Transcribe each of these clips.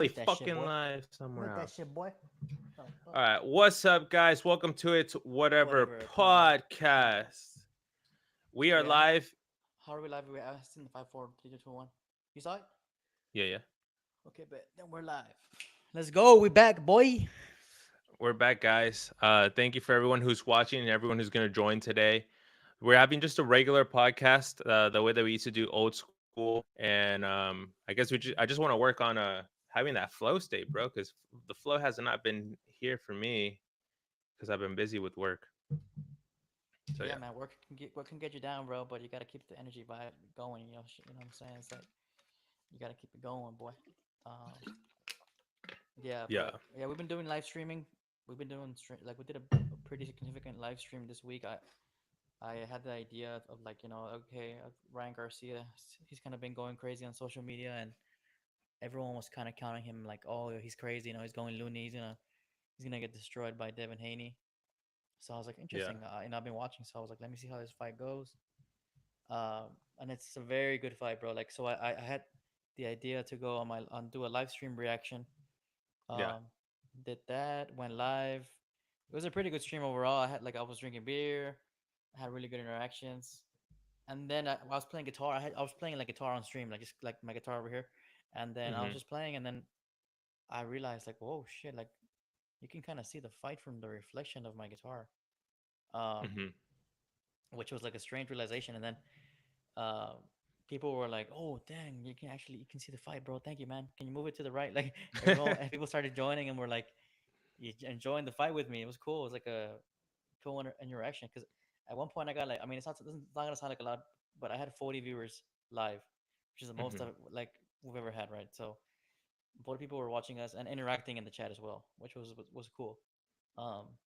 With that shit, Fucking boy. live somewhere With that else. shit, boy. Oh, fuck. All right, what's up, guys? Welcome to It's Whatever Whatever. Podcast. We are Wait, I have. live. How are we live? Wait, I was in the 5, 4, 3, 2, 1. You saw it? Yeah, yeah. Okay, but then we're live. Let's go. We back, boy. We're back, guys. Thank you for everyone who's watching and everyone who's going to join today. We're having just a regular podcast, the way that we used to do old school, and I guess I just want to work on having that flow state, bro, because the flow has not been here for me because I've been busy with work. So Yeah, yeah, man. Work can get you down, bro. But you gotta keep the energy vibe going. You know what I'm saying? It's like you gotta keep it going, boy. Um, yeah, yeah, but yeah, we've been doing live streaming. We've been doing like we did a pretty significant live stream this week. I had the idea of like okay, Ryan Garcia, he's kind of been going crazy on social media, and everyone was kind of counting him like, oh, he's crazy, he's going loony, he's gonna get destroyed by Devin Haney. So I was like, yeah. interesting, I've been watching, so I was like, let me see how this fight goes. And it's a very good fight, bro. Like, so I had the idea to go on do a live stream reaction. Yeah. Um, did that, went live. It was a pretty good stream overall. I was drinking beer, I had really good interactions. And then I was playing guitar. I was playing like guitar on stream, like just like my guitar over here. And then I was Mhm. just playing, and then I realized like, whoa, shit! Like you can kind of see the fight from the reflection of my guitar, um, Mhm. which was like a strange realization. And then uh, people were like, "Oh, dang! You can see the fight, bro. Thank you, man. Can you move it to the right?" Like everyone, and people started joining and were like, enjoying the fight with me. It was cool. It was like a cool interaction because at one point I got like, I mean, it's not gonna sound like a lot, but I had 40 viewers live, which is the most Mhm. of like we've ever had, right? So 40 people were watching us and interacting in the chat as well, which was cool. Um,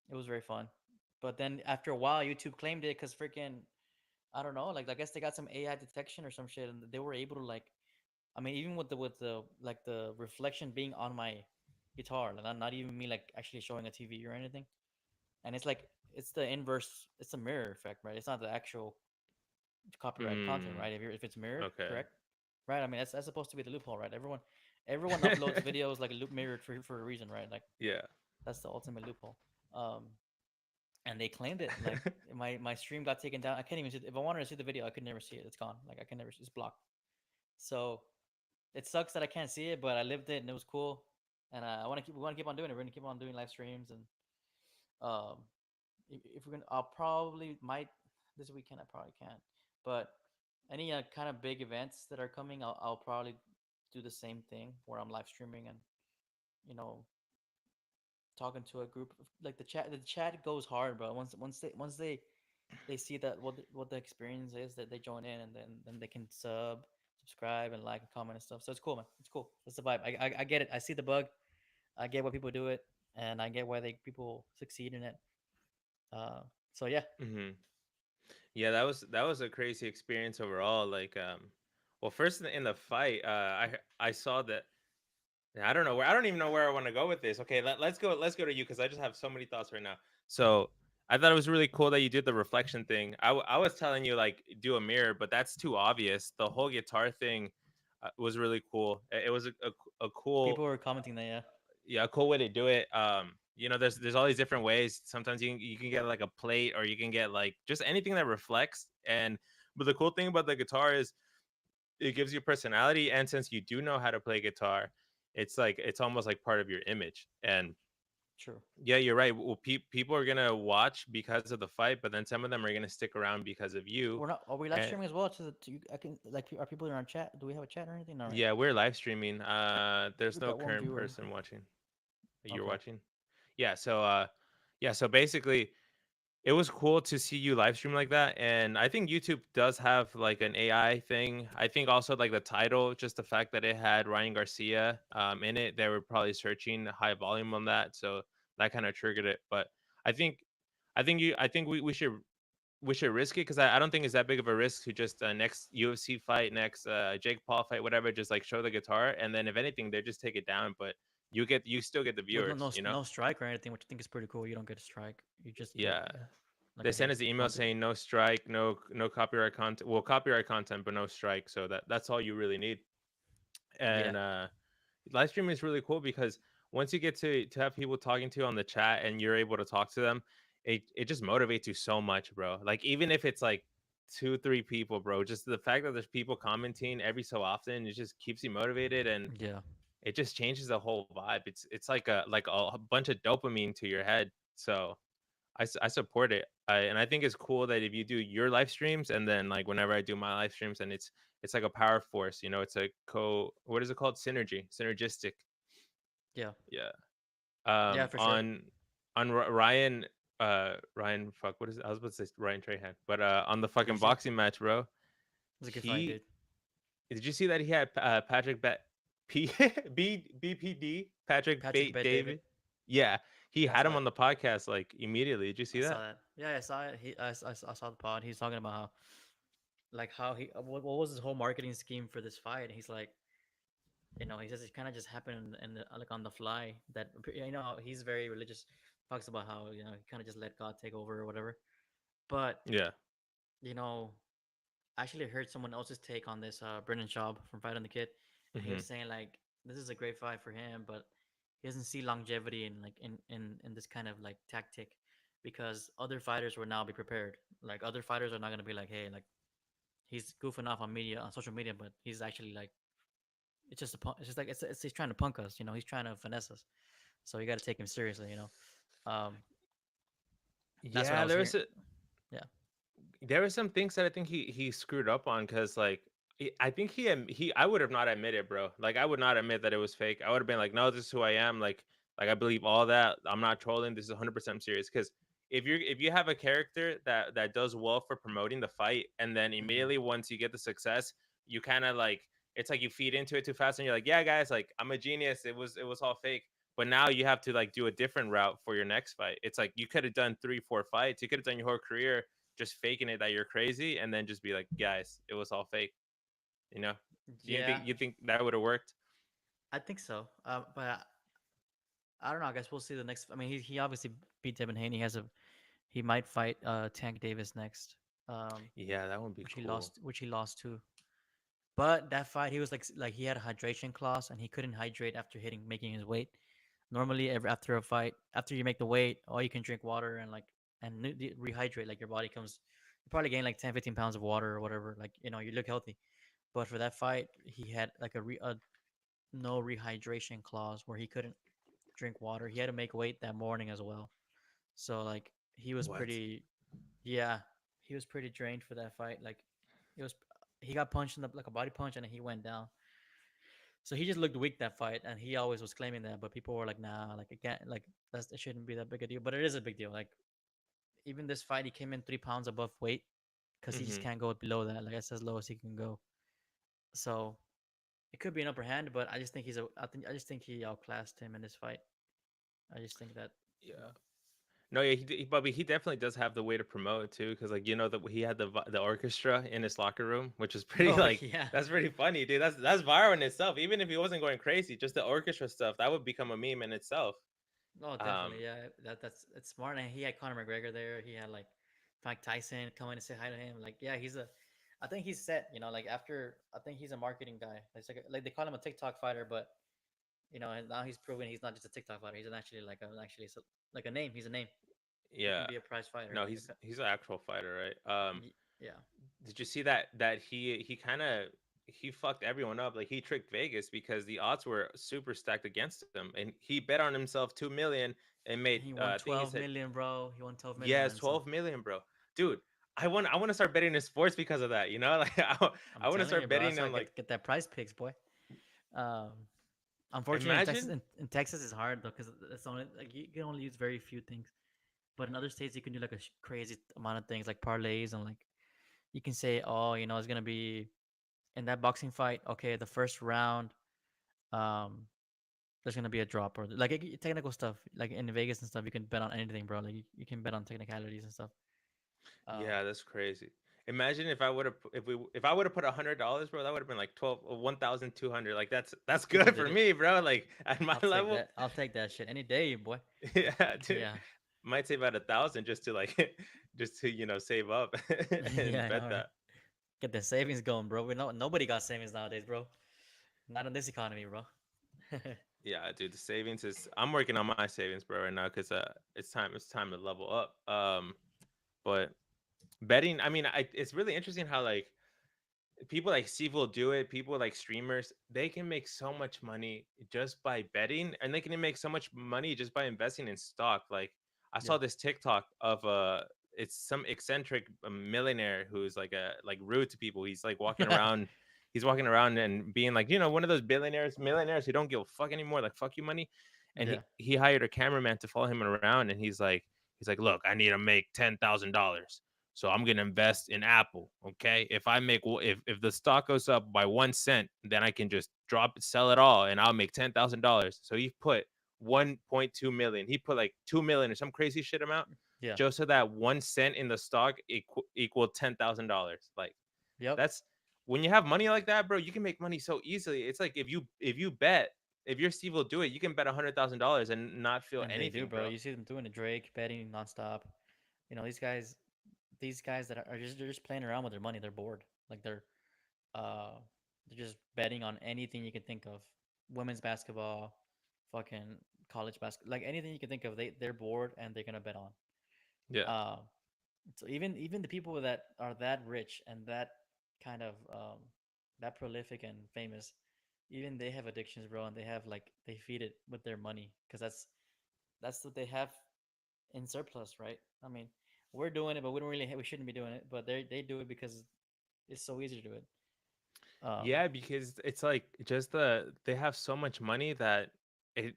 it was very fun. But then after a while, YouTube claimed it because freaking I don't know, like I guess they got some AI detection or some shit, and they were able to like, I mean, even with the like the reflection being on my guitar, like not even me like actually showing a TV or anything, and it's like it's the inverse, it's a mirror effect, right? It's not the actual copyrighted content, Mm. right? If it's mirrored, Okay. correct? Right? I mean, that's supposed to be the loophole, right? Everyone uploads videos like loop mirrored for a reason, right? Like Yeah. that's the ultimate loophole. Um, and they claimed it. Like my stream got taken down. I can't even see if I wanted to see the video, I could never see it. It's gone. Like I can never. It's blocked. So it sucks that I can't see it, but I lived it and it was cool. And I want to keep. We want to keep on doing it. We're gonna keep on doing live streams and um, if we're gonna, I'll probably might this weekend. I probably can't, but any kind of big events that are coming, I'll probably do the same thing where I'm live streaming and you know talking to a group of, like the chat goes hard, bro. Once they see that what the experience is, that they join in, and then they can subscribe and like and comment and stuff. So it's cool, man. It's cool. That's the vibe. I get it. I see the bug. I get why people do it, and I get why they people succeed in it. Uh, so yeah. Mhm. Yeah, that was a crazy experience overall. Like, well, first in the fight, I saw that. I don't know where. I don't even know where I want to go with this. Okay, let's go. Let's go to you because I just have so many thoughts right now. So I thought it was really cool that you did the reflection thing. I was telling you like do a mirror, but that's too obvious. The whole guitar thing was really cool. It was a cool, People were commenting that, yeah. yeah, a cool way to do it. There's all these different ways. Sometimes you can get like a plate, or you can get like just anything that reflects. And but the cool thing about the guitar is it gives you personality, and since you do know how to play guitar, it's almost like part of your image. And True. yeah, you're right. Well, people are gonna watch because of the fight, but then some of them are gonna stick around because of you. We're not. Are we live And streaming as well? I can like. Are people in our chat? Do we have a chat or anything? All right. yeah, we're live streaming. There's We no got one current viewer. person watching. You're Okay. watching. Yeah, so basically it was cool to see you live stream like that. And I think YouTube does have like an AI thing. I think also like the title, just the fact that it had Ryan Garcia in it, they were probably searching high volume on that, so that kind of triggered it. But I think I think we should risk it, because I don't think it's that big of a risk to just next UFC fight, next Jake Paul fight, whatever, just like show the guitar, and then if anything they just take it down. But you still get the With viewers, you know. no strike or anything, which I think is pretty cool. You don't get a strike. You just get Yeah, like they a sent hit us the email once. saying no strike, no copyright content. Well, copyright content, but no strike. So that's all you really need. Yeah. And live streaming is really cool because once you get to have people talking to you on the chat and you're able to talk to them, it just motivates you so much, bro. Like even if it's like two, three people, bro, just the fact that there's people commenting every so often, it just keeps you motivated and Yeah. it just changes the whole vibe. It's like a bunch of dopamine to your head. So I support it. And I think it's cool that if you do your live streams and then like whenever I do my live streams and it's like a power force, you know, it's a what is it called? Synergistic. Yeah. Yeah. Yeah, for sure. Ryan fuck, what is it? I was about to say Ryan Trahan. But on the fucking Gracie. boxing match, bro, It was a good fight, he dude. did you see that he had Patrick P BPD Patrick Patrick Bet David. David? Yeah, he Yeah, I had saw him it. on the podcast like immediately. Did you see I saw that? that. Yeah, I saw it. I saw the pod. He's talking about how, like, how he, what was his whole marketing scheme for this fight? And he's like, he says it kind of just happened in the, like, on the fly. That, he's very religious. Talks about how, he kind of just let God take over or whatever. But Yeah. you know, I actually heard someone else's take on this. Brendan Schaub from Fight on the Kid, and he Hmm. was saying like this is a great fight for him, but he doesn't see longevity in, like, in this kind of like tactic, because other fighters will now be prepared. Like, other fighters are not gonna be like, hey, like, he's goofing off on media, on social media, but he's actually like, it's just a punk. It's just like, it's he's trying to punk us. He's trying to finesse us. So you got to take him seriously. Um, that's what I Yeah, was hearing. Yeah. there were some things that I think he screwed up on because like I think he I would have not admitted, bro. Like I would not admit that it was fake. I would have been like, no, this is who I am. Like I believe all that. I'm not trolling. This is 100% serious. Because if you have a character that does well for promoting the fight, and then Hmm. immediately once you get the success, you kind of like it's like you feed into it too fast, and you're like, yeah, guys, like I'm a genius. It was all fake. But now you have to like do a different route for your next fight. It's like you could have done 3 4 fights. You could have done your whole career just faking it that you're crazy and then just be like, guys, it was all fake. You know? Do Yeah, you think that would have worked? I think so. But I don't know. I guess we'll see the next. I mean, he obviously beat Devin Haney. He might fight Tank Davis next. Yeah, that would be cool. Which he lost to. But that fight, he was like he had a hydration clause and he couldn't hydrate after making his weight. Normally, after a fight, after you make the weight, all you can drink water and like rehydrate. Like, your body comes, you probably gain like 10, 15 pounds of water or whatever. Like, you look healthy. But for that fight, he had like a no rehydration clause where he couldn't drink water. He had to make weight that morning as well. So like he was What? pretty, yeah, he was pretty drained for that fight. Like, it was, he got punched in the, like, a body punch, and then he went down. So he just looked weak that fight, and he always was claiming that. But people were like, nah, like, it can't, like, it shouldn't be that big a deal. But it is a big deal. Like, even this fight, he came in 3 pounds above weight because he just Hmm. can't go below that. Like, that's as low as he can go. So it could be an upper hand, but I just think he outclassed him in this fight. I just think that, you Yeah. know. No, yeah, but he definitely does have the way to promote too, because like you know that he had the orchestra in his locker room, which is pretty Oh like yeah. that's pretty funny, dude. That's viral in itself. Even if he wasn't going crazy, just the orchestra stuff that would become a meme in itself. Oh, Um, definitely. Yeah, that's it's smart. And he had Conor McGregor there. He had like Mike Tyson come in and say hi to him. Like, yeah, I think he's set. Like, after, I think he's a marketing guy. It's like they call him a TikTok fighter, but and now he's proven he's not just a TikTok fighter. He's actually like a name. He's a name. He can yeah, be a prize fighter. no, Like, he's an actual fighter, right? yeah. Did you see that he kind of he fucked everyone up? Like he tricked Vegas because the odds were super stacked against him, and he bet on himself 2 million and made He won I think he 12 said million, bro. He won 12 million yes on some. 12 million, bro. Dude, I want to start betting in sports because of that. You know, like I'm I want to telling you, start bro. betting That's why I on like get that prize picks, boy. Um, Unfortunately, imagine. in Texas, it's hard though, because it's only like you can only use very few things. But in other states, you can do like a crazy amount of things, like parlays, and like you can say, oh, it's gonna be in that boxing fight. Okay, the first round, um, there's gonna be a drop, or like technical stuff. Like in Vegas and stuff, you can bet on anything, bro. Like, you can bet on technicalities and stuff. Um, Yeah, that's crazy. Imagine if I would have if I would have put $100, bro, that would have been like 1,200. Like that's People good did for it. me, bro. Like at my I'll take level, that. I'll take that shit any day, boy. yeah, dude. Yeah, Might save about 1,000 just to like just to save up yeah, and I know, bet right? that. Get the savings going, bro. We know nobody got savings nowadays, bro. Not in this economy, bro. Yeah, dude, the savings is. I'm working on my savings, bro, right now because it's time to level up. But betting, I mean, it's really interesting how like people like Steve will do it. People like streamers, they can make so much money just by betting, and they can make so much money just by investing in stock. Like I Yeah. saw this TikTok of it's some eccentric millionaire who's like rude to people. He's like walking around. He's walking around and being like, one of those millionaires who don't give a fuck anymore, like fuck you money. And Yeah. he hired a cameraman to follow him around, and he's like, look, I need to make $10,000. So I'm gonna invest in Apple. Okay, if the stock goes up by 1 cent, then I can just drop it, sell it all, and I'll make $10,000. So he put 1.2 million. He put like 2 million or some crazy shit amount, Yeah. just so that 1 cent in the stock equal $10,000. Like Yep. that's when you have money like that, bro. You can make money so easily. It's like if you bet. If your Steve will do it, you can bet $100,000 and not feel And they do, anything, bro. bro. You see them doing it. Drake betting nonstop. These guys that are just they're just playing around with their money. They're bored. Like uh they're just betting on anything you can think of. Women's basketball, fucking college basketball, like anything you can think of. They're bored and they're gonna bet on. Yeah, Uh, so even the people that are that rich and that kind of that prolific and famous, even they have addictions, bro, and they feed it with their money because that's what they have in surplus, right? I mean, we're doing it, but we shouldn't be doing it, but they do it because it's so easy to do it. Um, yeah, because it's like just they have so much money that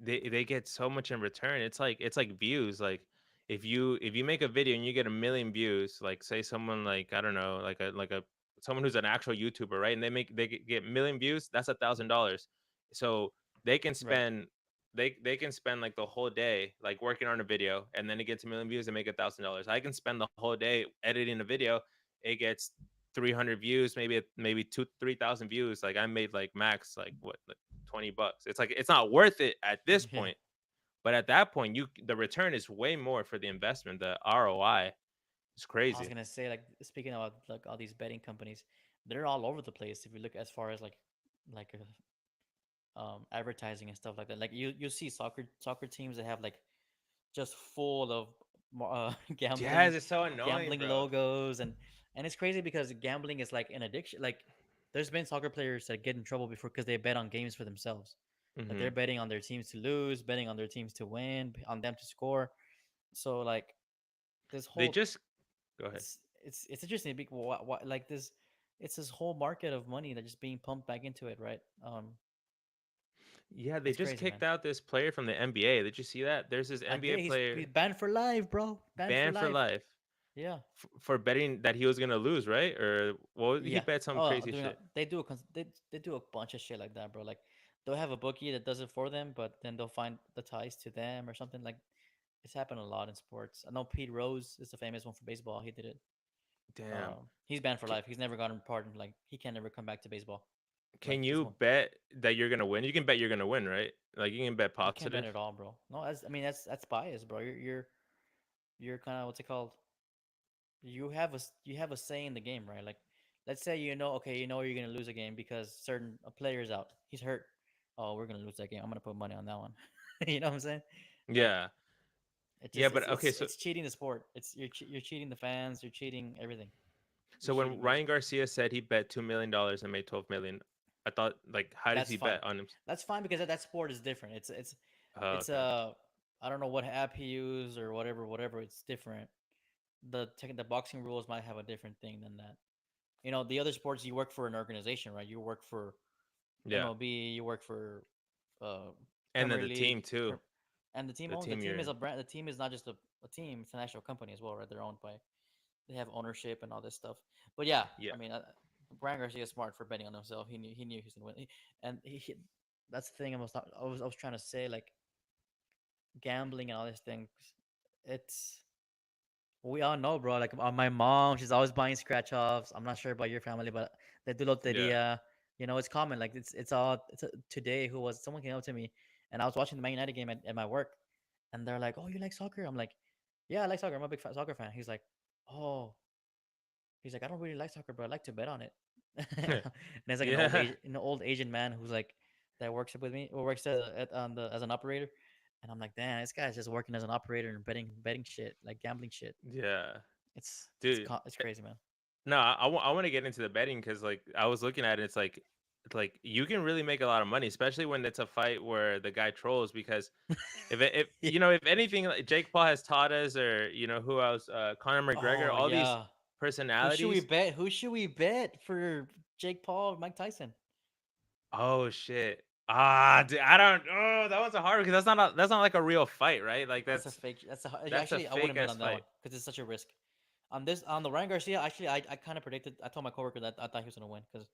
they get so much in return. It's like views. Like if you make a video and you get 1 million views, like say someone like I don't know, like a someone who's an actual YouTuber, right? And they get 1 million views, that's $1,000. So they can right. spend they can spend like the whole day like working on a video, and then it gets 1 million views and make $1,000. I can spend the whole day editing a video. It gets 300 views, maybe 2 3,000 views. Like I made like max like what, like $20. It's like it's not worth it at this Yeah. point, but at that point the return is way more for the investment. The ROI is I was crazy. gonna say, like, speaking about like all these betting companies, they're all over the place. If you look as far as advertising and stuff like that, like you see soccer teams that have like just full of Yes, gambling it's so annoying, gambling bro. logos, and it's crazy because gambling is like an addiction. Like there's been soccer players that get in trouble before because they bet on games for themselves. Like Hmm. they're betting on their teams to lose, betting on their teams to win, on them to score. So like this They whole just go ahead. it's interesting because like this it's this whole market of money that just being pumped back into it, right? Yeah, they It's just crazy, man. kicked out this player from the NBA. Did you see that? There's this I NBA did. He's player banned for life, bro. Banned for banned for life. life Yeah. for betting that he was gonna lose, right? Or well, he Yeah. bet some Oh, crazy shit. they do a bunch of shit like that, bro. Like they'll have a bookie that does it for them, but then they'll find the ties to them or something. Like it's happened a lot in sports. I know Pete Rose is the famous one for baseball. He did it. Damn. He's banned for life. He's never gotten pardoned. Like he can never come back to baseball. Can Like this you one, bet that you're gonna win? You can bet you're gonna win, right? Like you can bet you can't bet positive. at all, bro. No, I mean that's bias, bro. You're kind of what's it called? You have a say in the game, right? Like, let's say okay, you're gonna lose a game because certain a player's out, he's hurt. Oh, we're gonna lose that game. I'm gonna put money on that one. You know what I'm saying? Like, Yeah, it yeah, just but okay. So it's cheating the sport. You're cheating the fans. You're cheating everything. You're so when cheating. You're Ryan Garcia said he bet $2 million and made 12 million, I thought like, how does That's he fine. bet on him? That's fine because that sport is different. Oh, It's okay. I don't know what app he used or whatever. It's different. The boxing rules might have a different thing than that. The other sports you work for an organization, right? You work for Yeah, MLB, you work for uh, and then Premier the League, team too. and The the team team you're is in. a brand. The team is not just a team; it's an actual company as well, right? They're owned by, they have ownership and all this stuff. But yeah, Yeah, I mean, Brian Garcia is smart for betting on himself. He knew he was gonna win, and that's the thing I was trying to say, like gambling and all these things. It's We all know, bro. Like my mom, she's always buying scratch offs. I'm not sure about your family, but they do yeah. loteria. It's common. Like today. Who was someone came up to me, and I was watching the Man United game at my work, and they're like, "Oh, you like soccer?" I'm like, "Yeah, I like soccer. I'm a big soccer fan." "Oh, he's like, I don't really like soccer, but I like to bet on it." And it's like Yeah, an old Asian man who's like that works with me or works on the as an operator, and I'm like, damn, this guy's just working as an operator and betting shit, like gambling shit. Yeah, It's dude. it's crazy, man. No, I want to get into the betting because like I was looking at it, it's like you can really make a lot of money, especially when it's a fight where the guy trolls. Because if Yeah. you know if anything, like Jake Paul has taught us, or you know who else, Conor McGregor, Oh all these yeah. Who should we personalities. bet? Who should we bet for Jake Paul or Mike Tyson? Oh shit. Dude, I don't. Oh, that one's a hard because that's not like a real fight, right? Like That's a fake. that's a Actually, I fake wouldn't bet ass on that one fight. because it's such a risk. On this, on the Ryan Garcia, actually, I kind of predicted. I told my coworker that I thought he was gonna win because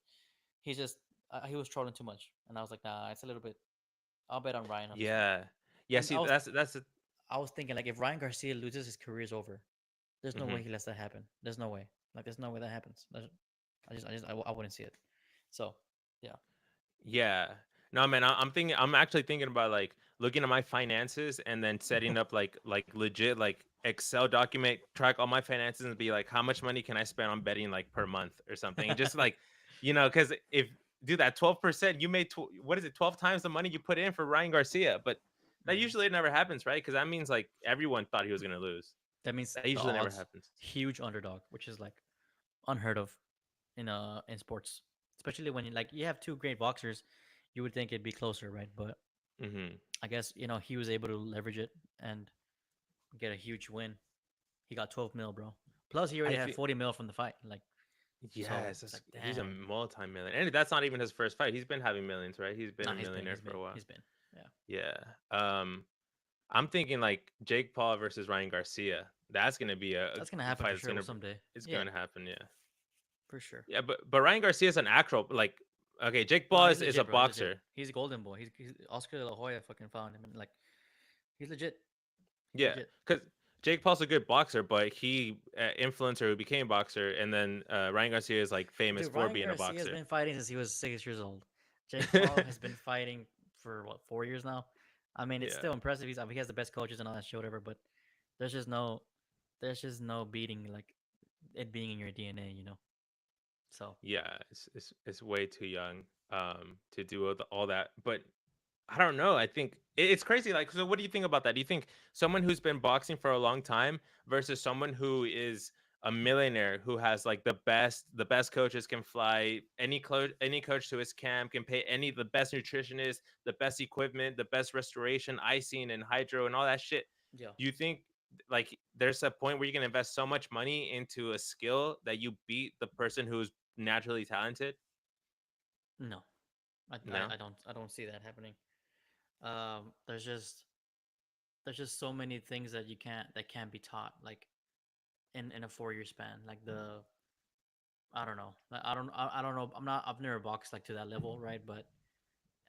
he's just he was trolling too much, and I was like, nah, it's a little bit. I'll bet on Ryan on this one. Yeah, yeah. And See, that's a, I was thinking like if Ryan Garcia loses, his career is over. There's no way mhm. he lets that happen. There's no way. Like there's no way that happens. I wouldn't see it. So yeah. Yeah. No, man, I'm thinking I'm actually thinking about like looking at my finances and then setting up like legit like Excel document, track all my finances and be like how much money can I spend on betting like per month or something. And just like, cuz if do that 12%, you made what is it 12 times the money you put in for Ryan Garcia, but that Mhm. usually never happens, right? Cuz that means like everyone thought he was going to lose. That means That the usually never odds happens. huge underdog, which is like unheard of in sports, especially when you have two great boxers. You would think it'd be closer, right? But Mhm. I guess he was able to leverage it and get a huge win. He got 12 mil, bro. Plus, he already I had feel 40 mil from the fight. Like, so yes, it's like, he's a damn. multi-million. And that's not even his first fight. He's been having millions, right? He's been Nah, a millionaire for a while. he's been. Yeah, Yeah. Um, I'm thinking like Jake Paul versus Ryan Garcia. That's gonna be that's gonna a happen fight. for That's sure gonna someday. it's Yeah, going to happen. Yeah. for sure. Yeah, but Ryan Garcia is an actual like. Okay, Jake No, Paul he's is a legit, bro. He's legit. boxer. He's a golden boy. He's Oscar De La Hoya fucking found him, and like, he's legit. He's Yeah, legit. because Jake Paul's a good boxer, but he influencer who became boxer, and then Ryan Garcia is like famous Dude, for Ryan being a Garcia has boxer. been fighting since he was 6 years old. Jake Paul has been fighting for what 4 years now. I mean, it's Yeah. still impressive. He has the best coaches and all that shit, whatever. But there's just no, there's just no beating like it being in your DNA, you know. So Yeah, it's way too young to do all that. But I don't know. I think it's crazy. Like, so what do you think about that? Do you think someone who's been boxing for a long time versus someone who is a millionaire who has like the best coaches, can fly any coach to his camp, can pay any the best nutritionist, the best equipment, the best restoration, icing and hydro and all that shit. yeah, Do you think like there's a point where you can invest so much money into a skill that you beat the person who's naturally talented? no, No. I don't see that happening. There's just so many things that can't be taught like in a 4 year span. Like I don't know. I don't know. I've never boxed like to that level, right? But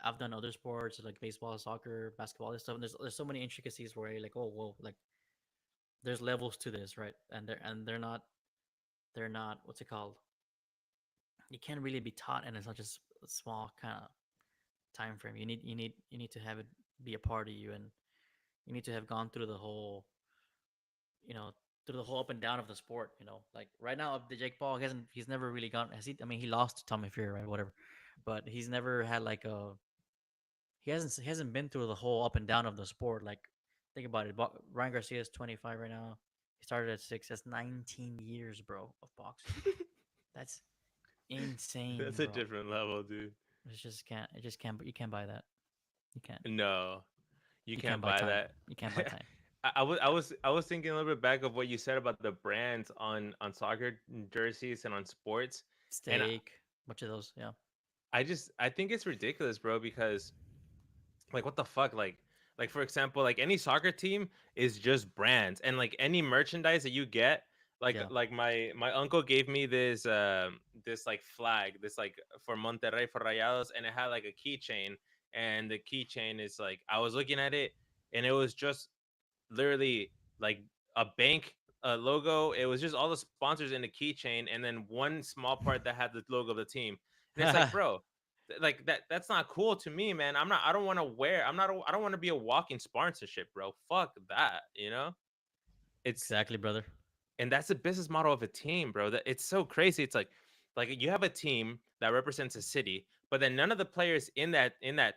I've done other sports like baseball, soccer, basketball, and stuff. And there's so many intricacies where you're like, oh, whoa, like there's levels to this, right? They're not what's it called? You can't really be taught in such a small kind of time frame. You need to have it be a part of you, and you need to have gone through the whole, you know, through the whole up and down of the sport. You know, like right now, the Jake Paul he's never really gone. Has he? I mean, he lost to Tommy Fury, right? Whatever, but he's never had like a he hasn't been through the whole up and down of the sport. Like, think about it. Ryan Garcia is 25 right now. He started at 6. That's 19 years, bro, of boxing. That's insane, That's a bro. different level, dude. It just can't. It just can't. You can't buy that. You can't. No, you You can't can't buy buy time. that. You can't buy time. I was thinking a little bit back of what you said about the brands on soccer jerseys and on sports, and Steak, bunch of those. Yeah. I think it's ridiculous, bro, because like what the fuck, like for example, like any soccer team is just brands, and like any merchandise that you get, Yeah. like my uncle gave me this like flag, this like for Monterrey for Rayados, and it had like a keychain, and the keychain is like I was looking at it, and it was just literally like a bank logo. It was just all the sponsors in the keychain, and then one small part that had the logo of the team. And it's like, bro, like that's not cool to me, man. I don't want to wear. I don't want to be a walking sponsorship, bro. Fuck that, you know. It's Exactly, brother. and that's the business model of a team, bro. That it's so crazy. It's like you have a team that represents a city, but then none of the players in that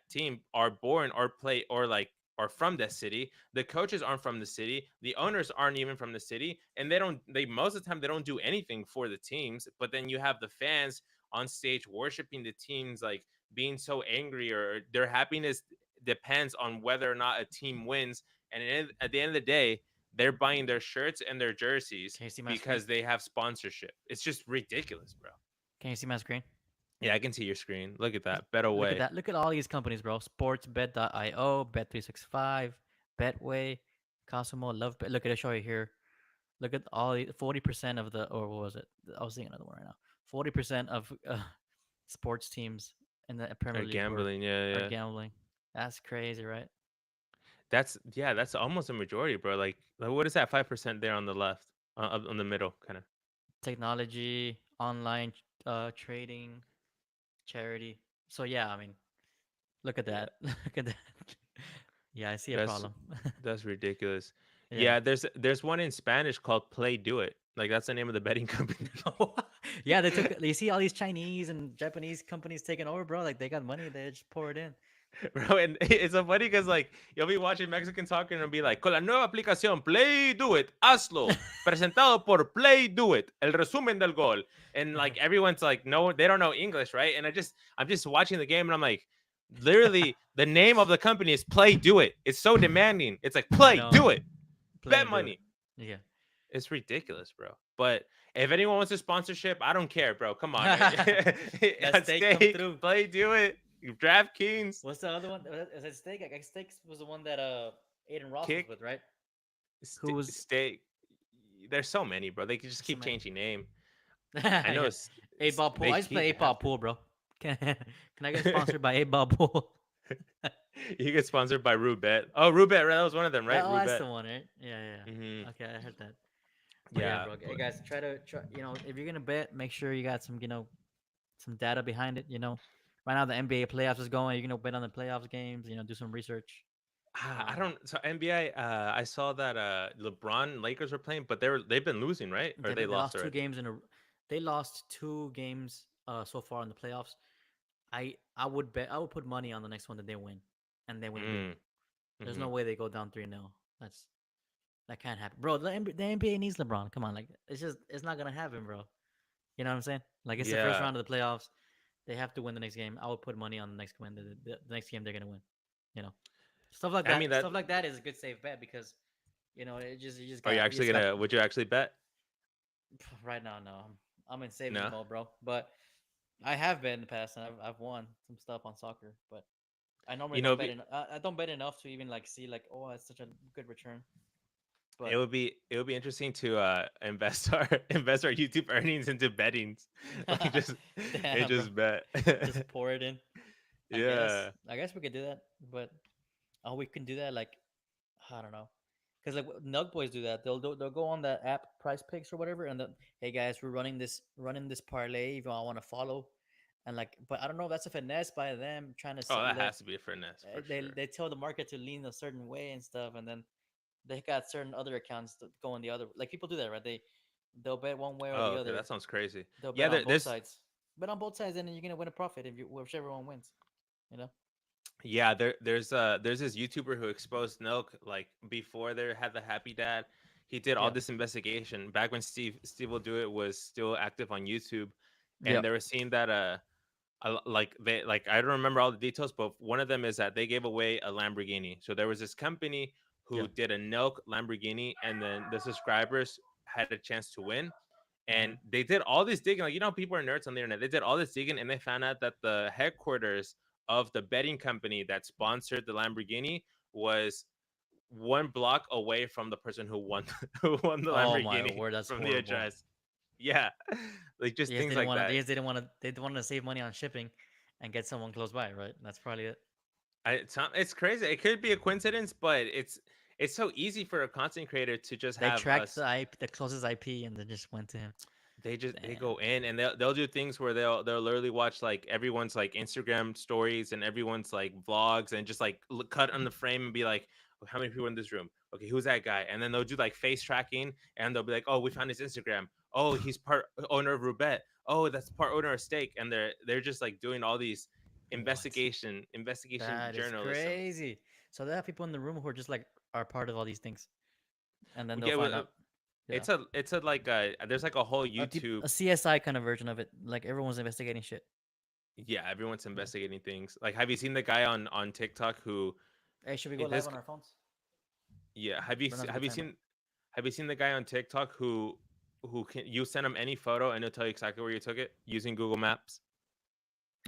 team are born or play or like are from that city. The coaches aren't from the city. The owners aren't even from the city, and they most of the time they don't do anything for the teams. But then you have the fans on stage worshiping the teams, like being so angry, or their happiness depends on whether or not a team wins. And at the end of the day, they're buying their shirts and their jerseys Can you see my screen? because they have sponsorship. It's just ridiculous, bro. Can you see my screen? Yeah, I can see your screen. Look at Just that. Bet look at away. that. Look at all these companies, bro. Sportsbet.io, Bet365, Betway, Cosmo, Love Bet. Look at it. Show you here. Look at all 40% of the, or what was it? I was seeing another one right now. 40% of sports teams in the Premier Or League gambling. Yeah, are yeah. gambling. That's crazy, right? That's almost a majority, bro. Like what is that 5% there on the left, on the middle, kind of. Technology, online trading, charity. So yeah, I mean, look at Yeah, that. Look at that. Yeah, I see a that's problem. that's ridiculous. Yeah. Yeah, there's one in Spanish called Play Do It. Like that's the name of the betting company. Yeah, they took. You see all these Chinese and Japanese companies taking over, bro. Like they got money, they just pour it in. Bro, and it's so funny because like you'll be watching Mexican talking and it'll be like, con la nueva aplicación Play Do It, hazlo, presentado por Play Do It, el resumen del gol, and like everyone's like, no, they don't know English, right? And I'm just watching the game and I'm like, literally, the name of the company is Play Do It. It's so demanding. It's like I Play know. Do It, Play bet and do it. money. Yeah. It's ridiculous, bro. But if anyone wants a sponsorship, I don't care, bro. Come on, at Steak come stake, through. Play Do It, DraftKings, What's the other one? Is it Steak? I guess Steak was the one that Aiden Ross was Kick. with, right? Who was Steak. There's so many, bro. They can just so keep many? changing name. I know Yeah. Eight Ball Pool. they I just play keep Eight Ball have to. Pool, bro. Can I get sponsored by Eight Ball Pool? You get sponsored by Rubet. Oh, Rubet, right? That was one of them, right? Oh, that's Rubet. the one, right? Yeah, yeah, Hmm. yeah. Okay, I heard that. But yeah, Yeah, bro. Hey but guys, try. If you're gonna bet, make sure you got some, some data behind it. Right now the NBA playoffs is going. You're gonna bet on the playoffs games. Do some research. I Um, don't. So NBA, I saw that LeBron Lakers were playing, but they've been losing, right? Or they they lost lost two already. games in a. They lost two games so far in the playoffs. I would bet. I would put money on the next one that they win, and they win big. Mm, There's hmm. no way they go down 3-0. That can't happen, bro. The NBA needs LeBron. Come on, like it's not gonna happen, bro. You know what I'm saying? Like it's the first Yeah, round of the playoffs. They have to win the next game. I would put money on the next win. The next game they're gonna win. You know, stuff like I mean that. that. Stuff like that is a good safe bet because you just Are you got you actually just got gonna? Would you actually bet? right now. No, I'm in savings No. mode, bro. But I have bet in the past and I've won some stuff on soccer. But I normally You know, don't bet. I don't bet enough to even like see like oh it's such a good return. But it would be interesting to invest our invest our YouTube earnings into bettings, like just damn, bro, just bet. just pour it in. I guess. Yeah. I guess we could do that, but we can do that like I don't know, because like Nug Boys do that. They'll go on the app Price Picks or whatever, and hey guys, we're running this parlay if you all want to follow, and like, but I don't know if that's a finesse by them trying to Oh, that has to be a finesse for sure. they tell the market to lean a certain way and stuff, and then they got certain other accounts that go in the other. Like people do that, right? They'll bet one way or Oh, the okay, other. that sounds crazy. They'll Yeah, bet on both there's sides. Bet on both sides, and then you're gonna win a profit if you whichever one wins. You know. yeah, there's this YouTuber who exposed Milk like before they had the Happy Dad. He did all Yeah. this investigation back when Steve will do it was still active on YouTube, and Yeah. they were seeing that like they like I don't remember all the details, but one of them is that they gave away a Lamborghini. So there was this company Yeah. who did a Nelk Lamborghini, and then the subscribers had a chance to win. And Mm-hmm. they did all this digging, like people are nerds on the internet. They did all this digging, and they found out that the headquarters of the betting company that sponsored the Lamborghini was one block away from the person who won who won the Oh my Lamborghini word, that's from the horrible. address. Yeah, like just things like They that. just didn't want to. They wanted to save money on shipping, and get someone close by, right? That's probably it. It's crazy. It could be a coincidence, but it's so easy for a content creator to just They have tracked us. the closest IP, and they just went to him. They Damn. go in and they'll do things where they'll literally watch like everyone's like Instagram stories and everyone's like vlogs and just like cut on the frame and be like, "Oh, how many people in this room? Okay, who's that guy?" And then they'll do like face tracking and they'll be like, "Oh, we found his Instagram. Oh, he's part owner of Rubet. Oh, that's part owner of Stake." And they're just like doing all these What? investigation That is journalism. crazy. So they have people in the room who are just like are part of all these things, and then they'll Yeah, find out. Yeah. it's a like a there's like a whole YouTube. A CSI kind of version of it. Like everyone's investigating shit. Yeah, everyone's Yeah. investigating things. Like, have you seen the guy on TikTok who Hey, should we go live this? on our phones? Yeah, Right now's a good time, right? have you seen the guy on TikTok who can you send him any photo and he'll tell you exactly where you took it using Google Maps?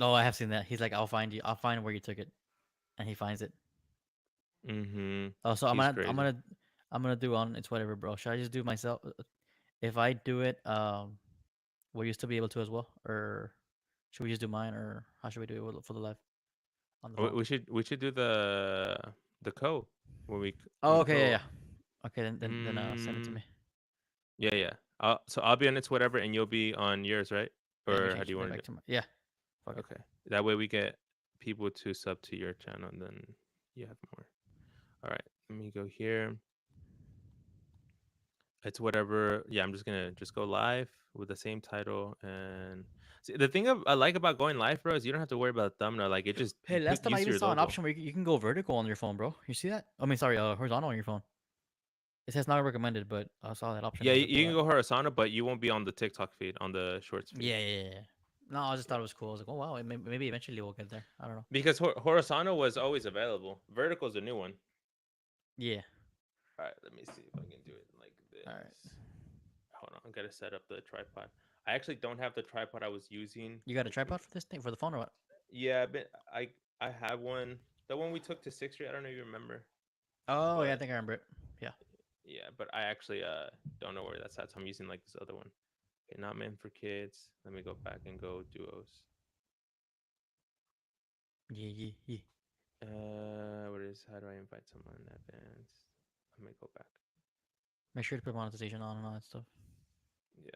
Oh, I have seen that. He's like, I'll find you. I'll find where you took it, and he finds it. Mm-hmm. Oh, so He's crazy. I'm gonna do on it's whatever, bro. Should I just do myself? If I do it, will you still be able to as well, or should we just do mine, or how should we do it for the live on the phone? We should do the code when Oh, we okay, yeah, go. yeah. Okay, then send it to Mm, me. yeah. So I'll be on It's Whatever and you'll be on yours, right? Yeah, let me Or how do change you it want to back do to my. Yeah, fuck it? it. Okay. That way we get people to sub to your channel and then you have more. All right. Let me go here. It's whatever. Yeah, I'm just gonna just go live with the same title and see, the thing I like about going live, bro, is you don't have to worry about the thumbnail. Like it just Hey, last time I use even your saw an logo. option where you can go vertical on your phone, bro. You see that? I mean, sorry, horizontal on your phone. It says not recommended, but I saw that option. Yeah, I was you, like, you oh, can go horizontal, but you won't be on the TikTok feed, on the Shorts feed. yeah. No, I just Yeah, thought it was cool. I was like, oh wow, maybe eventually we'll get there. I don't know. because horizontal was always available. Vertical is a new one. Yeah. All right, let me see if I can do it like All right. this. Hold on, I gotta set up the tripod. I actually don't have the tripod I was using. You got a Let me. tripod for this thing for the phone or what? Yeah, but I have one. The one we took to Sixth Street. I don't know if you remember, Oh yeah, I but think I remember it. Yeah. yeah, but I actually don't know where that's at. So I'm using like this other one. Okay, not meant for kids. Let me go back and go duos. Yeah. What is? How do I invite someone in advance? Let me go back. Make sure to put monetization on and all that stuff. Yeah,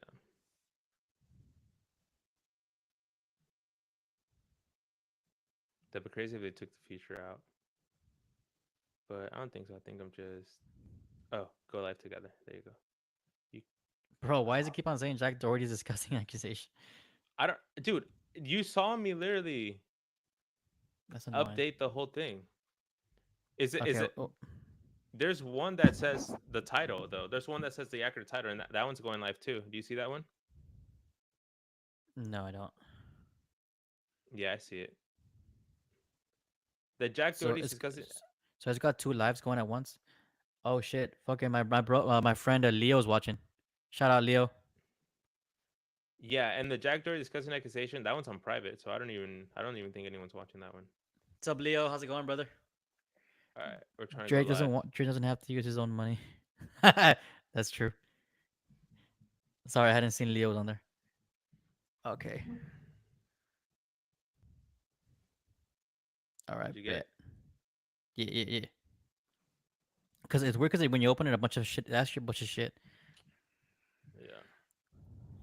that'd be crazy if they took the feature out. But I don't think so. I think I'm just. Oh, go live together. There you go. You. Bro, why does it keep on saying Jack Doherty's disgusting accusation? I don't, dude. You saw me literally That's annoying. update the whole thing. Is it? Okay. Is it? Oh, There's one that says the title though. There's one that says the accurate title, and that one's going live too. Do you see that one? no, I don't. Yeah, I see it. The Jack So Doherty's it's discussing. so it's got two lives going at once. Oh shit! Fucking my friend Leo's watching. Shout out Leo. Yeah, and the Jack Doherty discussing accusation. That one's on private, so I don't even think anyone's watching that one. What's up, Leo? How's it going, brother? All right, we're trying to go Drake live. doesn't have to use his own money. That's true. Sorry, I hadn't seen Leo's on there. Okay. All right, Did you get bet. it? Yeah. Because it's weird because when you open it, a bunch of shit, that's your bunch of shit. Yeah.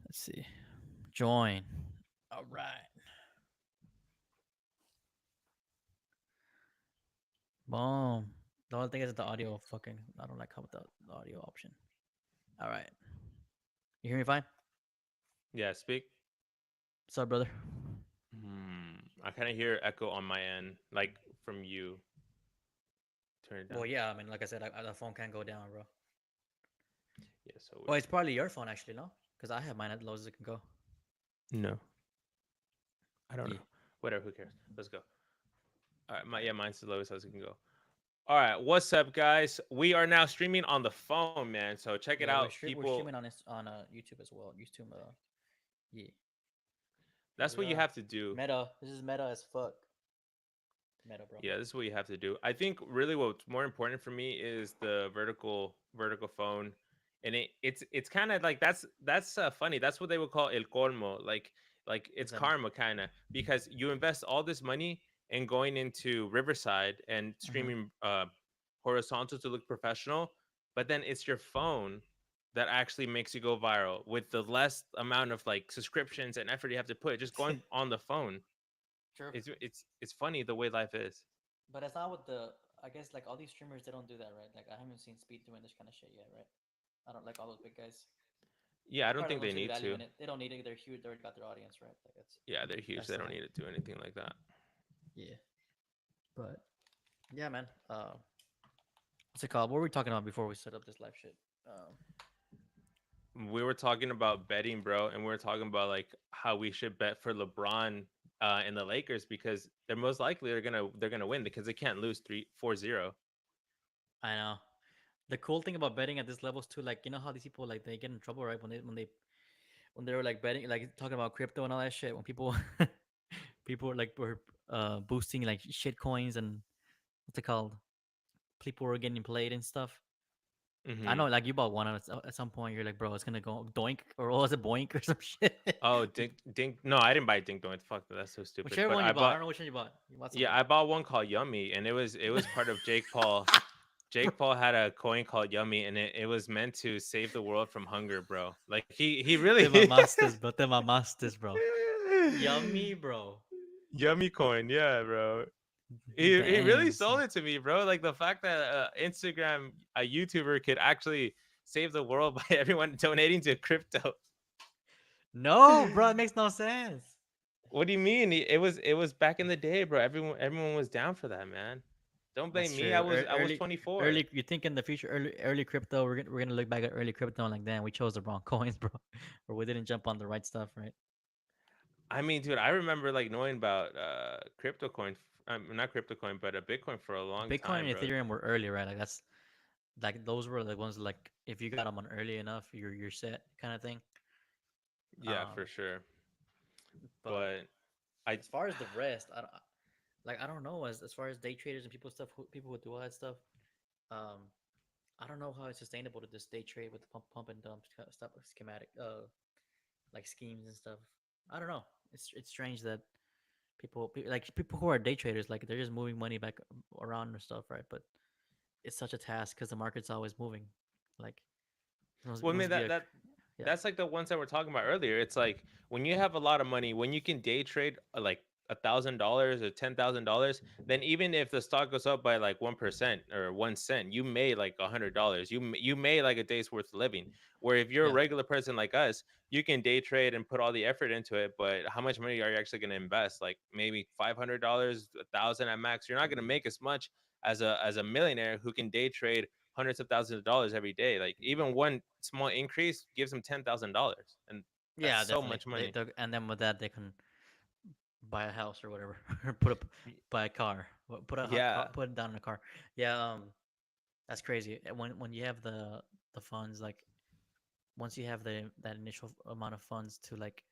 Let's see. Join. All right. Boom. The only thing is the audio fucking. I don't like how the audio option. All right. You hear me fine? Yeah. Speak. What's up, brother? I kind of hear echo on my end, like from you. Turn it Well, down. yeah. I mean, like I said, the phone can't go down, bro. Yeah. So Well, weird. it's probably your phone actually, no? Because I have mine as low as it can go. No, I don't Yeah. know. Whatever. Who cares? Let's go. All right. All right. Mine's the lowest as it can go. All right. What's up, guys? We are now streaming on the phone, man. So check it Yeah, out, we're people. streaming on YouTube as well. YouTube, yeah. Here That's we what you are. have to do. Meta. This is meta as fuck. Meta, bro. Yeah, this is what you have to do. I think really what's more important for me is the vertical phone, and it's kind of like that's funny. That's what they would call el colmo, like What's it's that mean? karma kind of because you invest all this money in going into Riverside and Mm-hmm. streaming horizontal to look professional, but then it's your phone that actually makes you go viral with the less amount of like subscriptions and effort you have to put just going on the phone. True. It's funny the way life is. But it's not with the. I guess like all these streamers, they don't do that, right? Like I haven't seen Speed doing this kind of shit yet, right? I don't like all those big guys. Yeah, I They don't probably think don't they see the need value to. in it. They don't need it. They're huge. They already got their audience, right? Like Yeah, they're huge. that's They the don't thing. need to do anything like that. Yeah, but yeah, man. What's it called? What were we talking about before we set up this live shit? Um, We were talking about betting, bro, and we were talking about like how we should bet for LeBron and the Lakers because they're most likely they're gonna win because they can't lose 3-4-0. I know. The cool thing about betting at this levels too, like you know how these people like they get in trouble right when they were like betting like talking about crypto and all that shit when people people like were boosting like shit coins and what's it called? People were getting played and stuff. I Mm-hmm. know, like you bought one at some point. You're like, bro, it's gonna go doink or what was it boink or some shit. Oh, Dink. No, I didn't buy Dink Doink. Fuck, that's so stupid. Whichever But one you I bought, I bought, don't know which one you bought. You bought yeah, something. I bought one called Yummy, and it was part of Jake Paul. Jake Paul had a coin called Yummy, and it was meant to save the world from hunger, bro. Like he Te really mamaste, bro. Te mamaste, bro. Yummy, bro. Yummy coin, yeah, bro. He really Dang, sold son. it to me, bro. Like the fact that Instagram, a YouTuber, could actually save the world by everyone donating to crypto. No, bro, it makes no sense. What do you mean? It was back in the day, bro. Everyone was down for that, man. Don't That's blame me. true. I was 24. Early. You think in the future, early crypto. We're gonna look back at early crypto and like, damn, we chose the wrong coins, bro, or we didn't jump on the right stuff, right? I mean, dude, I remember like knowing about crypto coin, not crypto coin, but a Bitcoin for a long Bitcoin time, and bro. Ethereum were early, right? Like that's like those were the ones like if you got them on early enough, you're set kind of thing. Yeah, Um, for sure. but But I as far as the rest, I don't know as far as day traders and people who do all that stuff. Um, I don't know how it's sustainable to just day trade with the pump and dump stuff schematic like schemes and stuff. I don't know. It's strange that like people who are day traders like they're just moving money back around and stuff, right? But it's such a task because the market's always moving. Like well, it I mean must be that a that yeah that's like the ones that we're talking about earlier. It's like when you have a lot of money, when you can day trade like $1,000 or $10,000, then even if the stock goes up by like 1% or 1 cent, you made like $100. You made like a day's worth of living. Where if you're a yeah regular person like us, you can day trade and put all the effort into it, but how much money are you actually going to invest? Like maybe $500, 1,000 at max. You're not going to make as much as a millionaire who can day trade hundreds of thousands of dollars every day. Like even one small increase gives them $10,000, and that's yeah so definitely much money. and then with that they can buy a house or whatever or put up buy a car Yeah. put it down in a car yeah that's crazy when you have the funds like once you have that initial amount of funds to like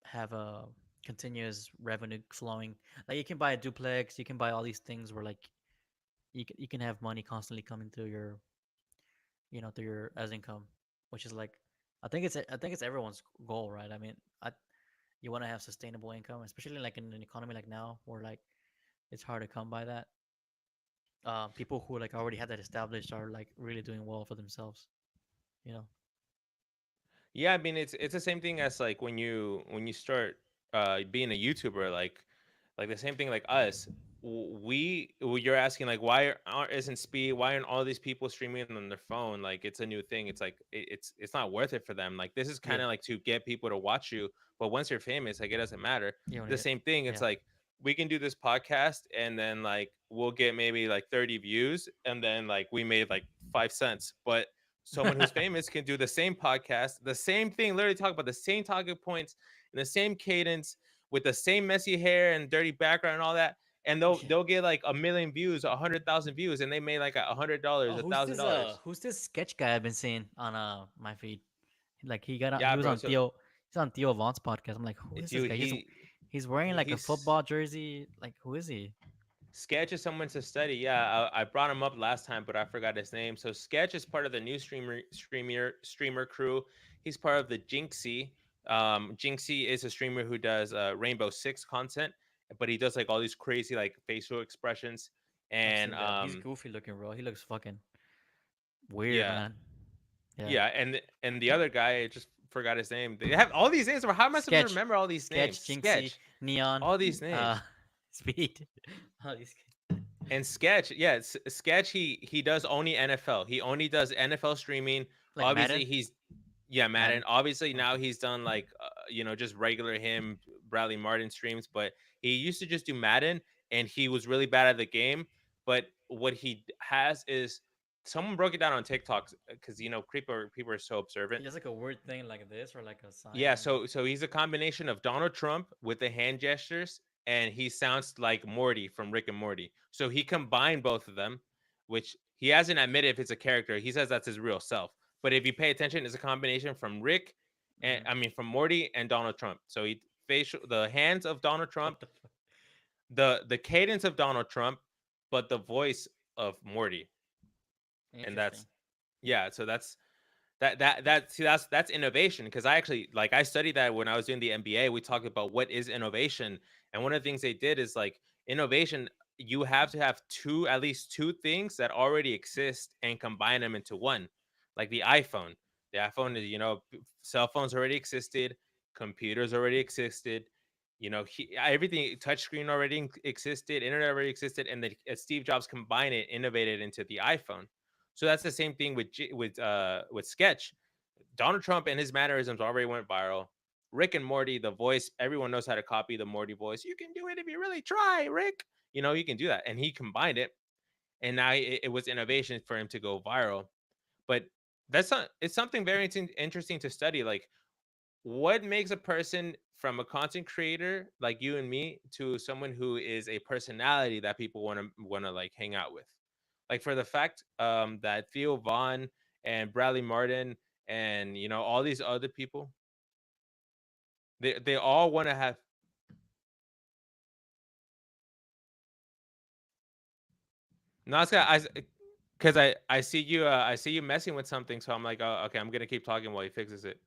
have a continuous revenue flowing. Like you can buy a duplex, you can buy all these things where like you can have money constantly coming through your through your as income, which is like I think it's everyone's goal, right? I mean, you want to have sustainable income, especially like in an economy like now where like it's hard to come by that. People who like already have that established are like really doing well for themselves, you know. Yeah, I mean it's the same thing as like when you start being a YouTuber, like the same thing like us. You're asking like isn't speed, why aren't all these people streaming on their phone? Like it's a new thing. It's like it's not worth it for them. Like this is kind Yeah, of like to get people to watch you, but once you're famous, like it doesn't matter. you want to The get same thing. It's yeah. like we can do this podcast and then like we'll get maybe like 30 views and then like we made like 5 cents, but someone who's famous can do the same podcast, the same thing, literally talk about the same talking points in the same cadence with the same messy hair and dirty background and all that, and they'll Yeah. they'll get like 1 million views, 100,000 views, and they made like $100, Oh, $1,000. who's this sketch guy I've been seeing on my feed? Like Yeah, he was bro. on So, He's on Theo Vaughn's podcast. I'm like, who is this dude, guy? He's wearing like a he's football jersey. Like, who is he? Sketch is someone to study. Yeah, I brought him up last time, but I forgot his name. So Sketch is part of the new streamer crew. He's part of the Jinxie. Jinxie is a streamer who does Rainbow Six content, but he does like all these crazy like facial expressions. I've And seen that. He's goofy looking, bro. He looks fucking weird, yeah, man. Yeah. yeah, and the other guy, I just forgot his name. They have all these names. How am I supposed to Sketch, remember all these names? Jinxie, Sketch, Neon, all these uh, names. Speed. All these. And Sketch, yeah, Sketch. He does only NFL. He only does NFL streaming. Like Obviously, Madden. he's yeah, Madden. Madden. Obviously, now Okay. he's done like just regular him Bradley Martin streams, but he used to just do Madden. and he was really bad at the game. But what he has is, someone broke it down on TikTok, because people are so observant. He does like a weird thing like this or like a sign Yeah, and then. so he's a combination of Donald Trump with the hand gestures, and he sounds like Morty from Rick and Morty. So he combined both of them, which he hasn't admitted if it's a character. He says that's his real self. But if you pay attention, it's a combination from Rick, and Mm-hmm. I mean from Morty and Donald Trump. So he facial the hands of Donald Trump, What the fuck? the cadence of Donald Trump, but the voice of Morty, and Interesting. that's yeah. So that's innovation, because I actually, like, I studied that when I was doing the MBA. We talked about what is innovation, and one of the things they did is, like, innovation, you have to have at least two things that already exist and combine them into one. Like the iPhone is, cell phones already existed, computers already existed, everything, touchscreen already existed, internet already existed, and then Steve Jobs combined it, innovated into the iPhone. So that's the same thing with Sketch. Donald Trump and his mannerisms already went viral. Rick and Morty, the voice, everyone knows how to copy the Morty voice. You can do it if you really try, Rick. You can do that, and he combined it, and now it was innovation for him to go viral. But it's something very interesting to study. Like, what makes a person from a content creator like you and me to someone who is a personality that people want to like hang out with. Like, for the fact that Theo Vaughn and Bradley Martin and all these other people, they all want to have. No, it's got, because I see you messing with something, so I'm like, oh, okay, I'm gonna keep talking while he fixes it.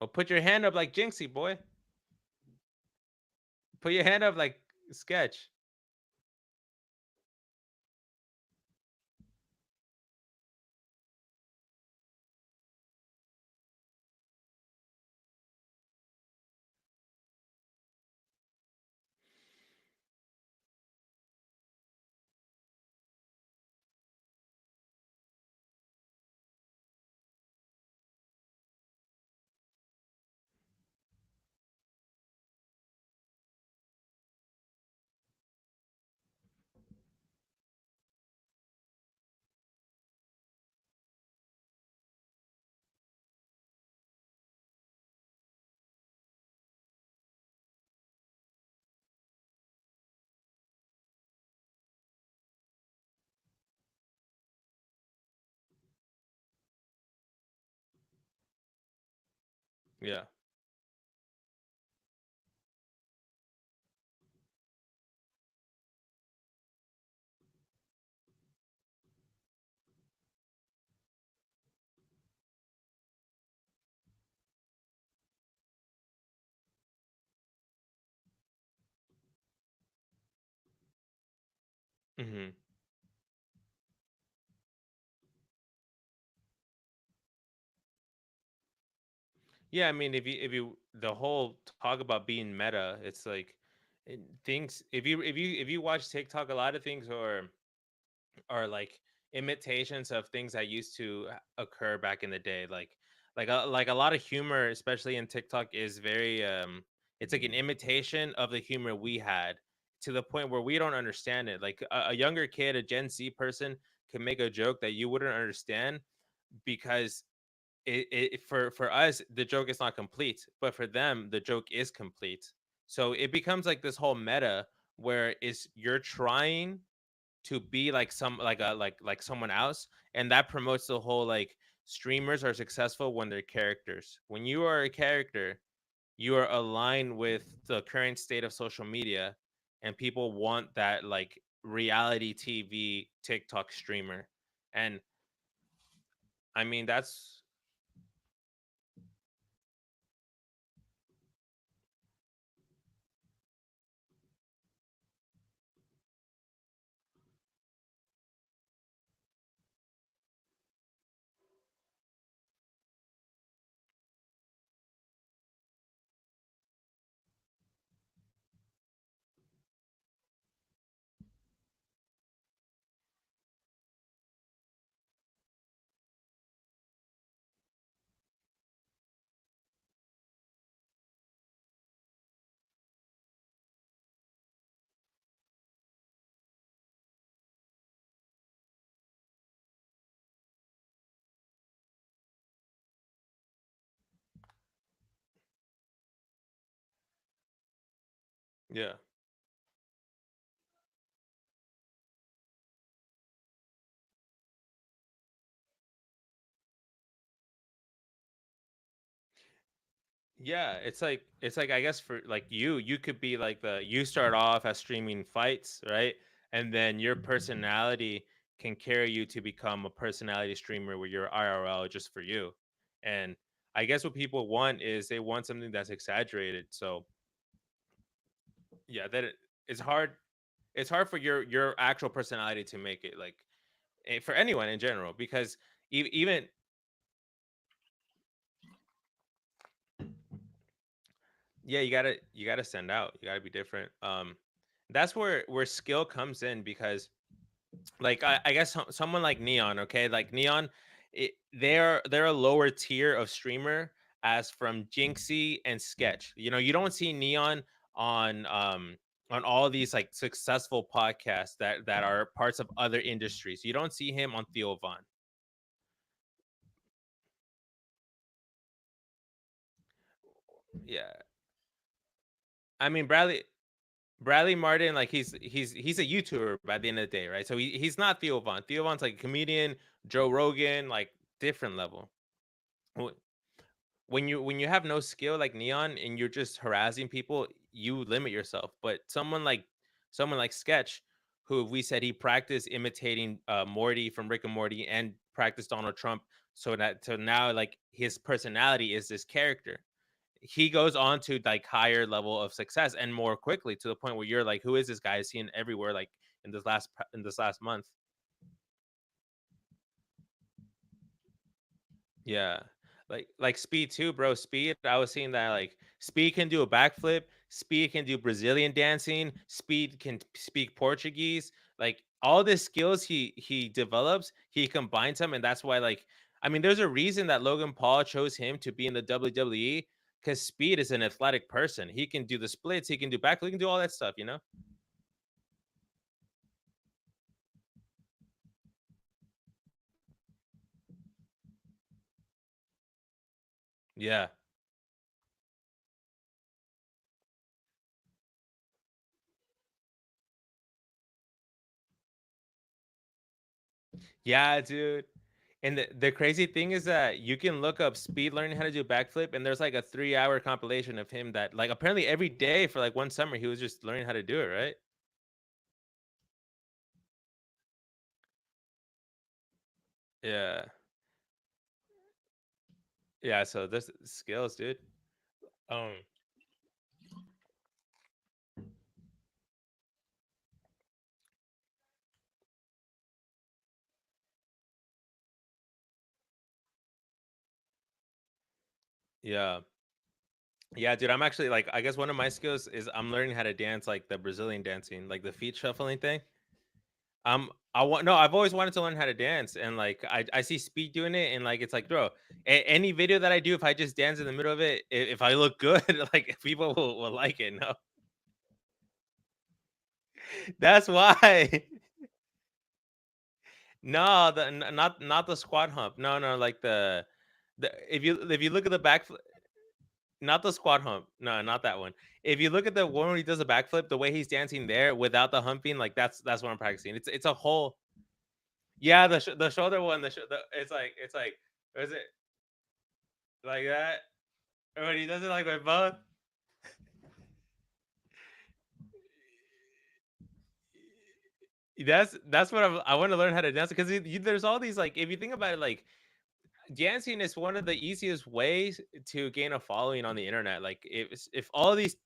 Well, put your hand up like Jinxie, boy. Put your hand up like Sketch. Yeah. Hmm. Yeah, I mean, if you the whole talk about being meta, it's like, things. If you watch TikTok, a lot of things are like imitations of things that used to occur back in the day. Like a lot of humor, especially in TikTok, is very it's like an imitation of the humor we had, to the point where we don't understand it. Like a younger kid, a Gen Z person, can make a joke that you wouldn't understand, because for us the joke is not complete, but for them the joke is complete. So it becomes like this whole meta, where is you're trying to be like like someone else, and that promotes the whole, like, streamers are successful when they're characters. When you are a character, you are aligned with the current state of social media, and people want that, like, reality TV TikTok streamer. And I mean, that's Yeah. Yeah, it's like I guess for like you could be like you start off as streaming fights, right? And then your personality can carry you to become a personality streamer where you're IRL just for you. And I guess what people want is they want something that's exaggerated. So yeah, it's hard. It's hard for your actual personality to make it like for anyone in general because even yeah, you gotta stand out. You gotta be different. That's where skill comes in because like I guess someone like Neon, okay, like Neon, they're a lower tier of streamer as from Jinxie and Sketch. You know, you don't see Neon on all these like successful podcasts that are parts of other industries. You don't see him on Theo Von. Yeah, I mean Bradley Martin, like he's a YouTuber by the end of the day, right? So he's not Theo Von. Theo Von's like a comedian, Joe Rogan, like different level. Wh- when you have no skill like Neon and you're just harassing people, you limit yourself. But someone like Sketch, who we said he practiced imitating Morty from Rick and Morty and practiced Donald Trump, so now like his personality is this character. He goes on to like higher level of success and more quickly to the point where you're like, who is this guy? Is he in everywhere? Like in this last month? Yeah. Like Speed too, bro. Speed, I was seeing that like Speed can do a backflip, Speed can do Brazilian dancing, Speed can speak Portuguese. Like all the skills he develops, he combines them, and that's why like I mean, there's a reason that Logan Paul chose him to be in the WWE because Speed is an athletic person. He can do the splits, he can do backflip, he can do all that stuff, you know? Yeah. Yeah, dude. And the crazy thing is that you can look up Speed learning how to do backflip, and there's like a 3 hour compilation of him that like apparently every day for like one summer he was just learning how to do it, right? Yeah. Yeah, so there's skills, dude. Um yeah. Yeah, dude, I'm actually like I guess one of my skills is I'm learning how to dance like the Brazilian dancing, like the feet shuffling thing. I want no, I've always wanted to learn how to dance, and like I see Speed doing it, and like it's like, bro, any video that I do, if I just dance in the middle of it, if I look good, like people will like it. No, that's why. No, not the squat hump. No, no, like the if you look at the backflip, not the squat hump. No, not that one. If you look at the one where he does a backflip, the way he's dancing there without the humping, like that's what I'm practicing. It's a whole yeah, the shoulder one, it's like is it like that? Or when he does it like with both. That's what I want to learn how to dance because there's all these like if you think about it like dancing is one of the easiest ways to gain a following on the internet. Like if all these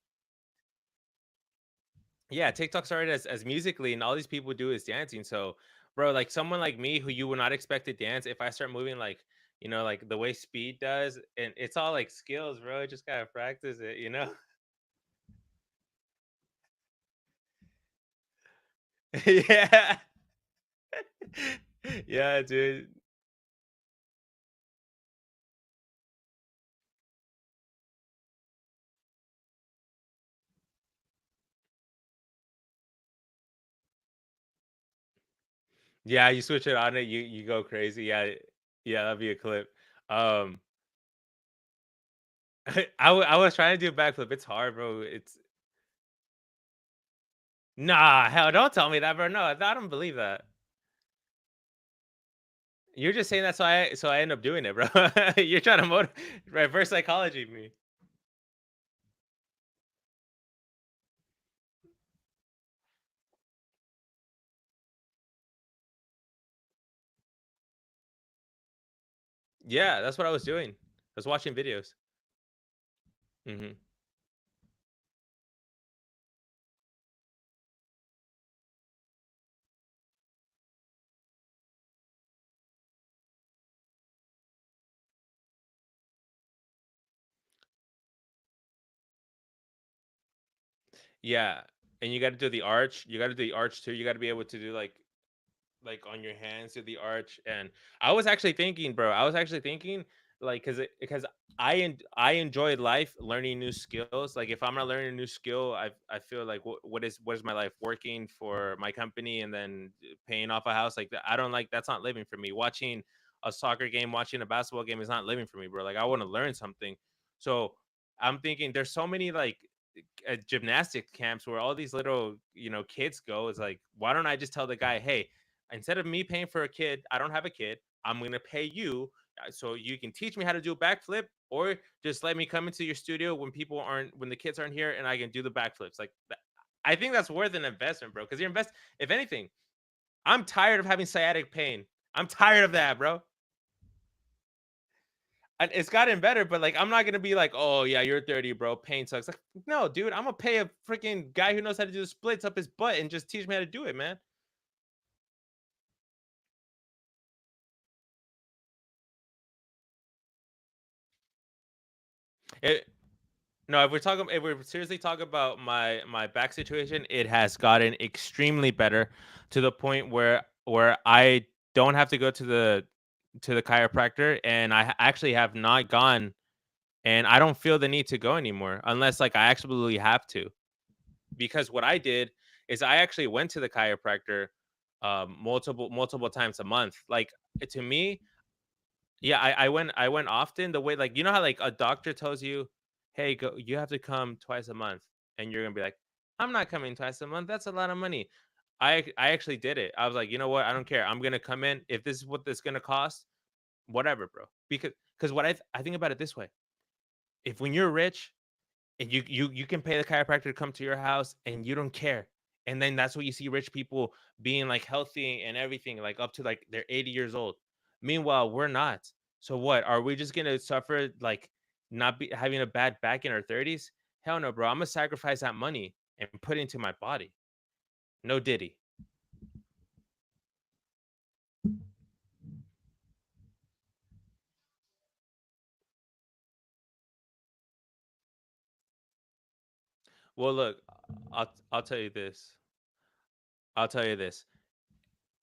yeah TikTok started as musically and all these people do is dancing. So bro, like someone like me who you would not expect to dance, if I start moving like like the way Speed does, and it's all like skills, bro. Just gotta practice it, you know. Yeah. Yeah, dude. Yeah, you switch it on it, you go crazy. Yeah, yeah, that'd be a clip. Um, I was trying to do a backflip. It's hard, bro. Nah, hell, don't tell me that, bro. No, I don't believe that. You're just saying that so I end up doing it, bro. You're trying to reverse psychology me. Yeah, that's what I was doing. I was watching videos. Hmm. Yeah, and you got to do the arch. You got to do the arch too. You got to be able to do like on your hands to the arch. And I was actually thinking, bro, I was actually thinking like because I enjoy life learning new skills. Like if I'm not learning a new skill, I feel like what is my life working for my company and then paying off a house like that. I don't like that's not living for me. Watching a soccer game, watching a basketball game is not living for me, bro. Like I want to learn something. So I'm thinking there's so many like gymnastic camps where all these little kids go. Is like, why don't I just tell the guy, hey, instead of me paying for a kid, I don't have a kid, I'm gonna pay you so you can teach me how to do a backflip, or just let me come into your studio when the kids aren't here, and I can do the backflips. Like I think that's worth an investment, bro, because if anything, I'm tired of having sciatic pain. I'm tired of that, bro. And it's gotten better, but like I'm not gonna be like, oh yeah, you're 30, bro. Pain sucks. Like, no, dude, I'm gonna pay a freaking guy who knows how to do the splits up his butt and just teach me how to do it, man. It, no, if we're seriously talking about my back situation, it has gotten extremely better to the point where I don't have to go to the chiropractor, and actually have not gone, and I don't feel the need to go anymore unless like I absolutely have to. Because what I did is I actually went to the chiropractor multiple times a month. Like to me, yeah, I went often. The way, like, you know how like a doctor tells you, hey, go, you have to come twice a month, and you're gonna be like, I'm not coming twice a month. That's a lot of money. I actually did it. I was like, you know what? I don't care. I'm gonna come in. If this is what this gonna cost, whatever, bro. Because what I think about it this way: if when you're rich, and you can pay the chiropractor to come to your house and you don't care, and then that's what you see rich people being like healthy and everything, like up to like they're 80 years old. Meanwhile, we're not. So what, are we just gonna suffer, like not be having a bad back in our 30s? Hell no, bro. I'm gonna sacrifice that money and put it into my body. No diddy. Well, look, I'll tell you this. I'll tell you this.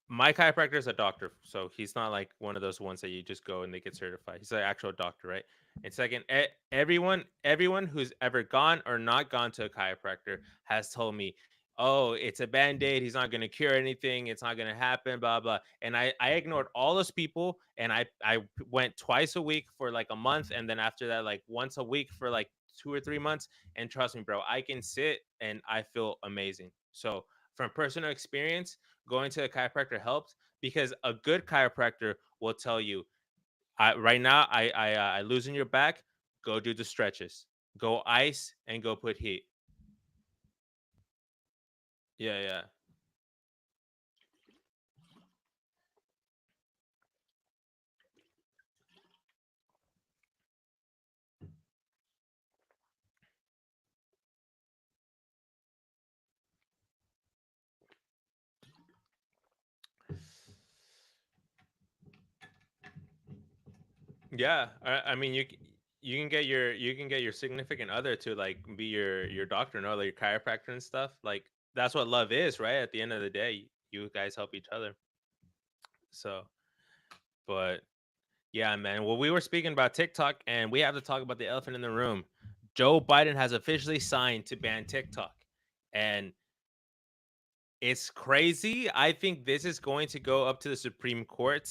My chiropractor is a doctor, so he's not like one of those ones that you just go and they get certified. He's an actual doctor, right? And second, everyone who's ever gone or not gone to a chiropractor has told me, "Oh, it's a band-aid. He's not going to cure anything. It's not going to happen." Blah blah. And I ignored all those people, and I went twice a week for like a month, and then after that, like once a week for like 2 or 3 months. And trust me, bro, I can sit and I feel amazing. So from personal experience, going to a chiropractor helps, because a good chiropractor will tell you, right now I loosen your back, go do the stretches, go ice, and go put heat. Yeah, yeah, yeah. I mean, you can get your significant other to like be your doctor, no, like your chiropractor and stuff. Like that's what love is, right? At the end of the day, you guys help each other. So, but yeah, man. Well, we were speaking about TikTok, and we have to talk about the elephant in the room. Joe Biden has officially signed to ban TikTok, and it's crazy. I think this is going to go up to the Supreme Court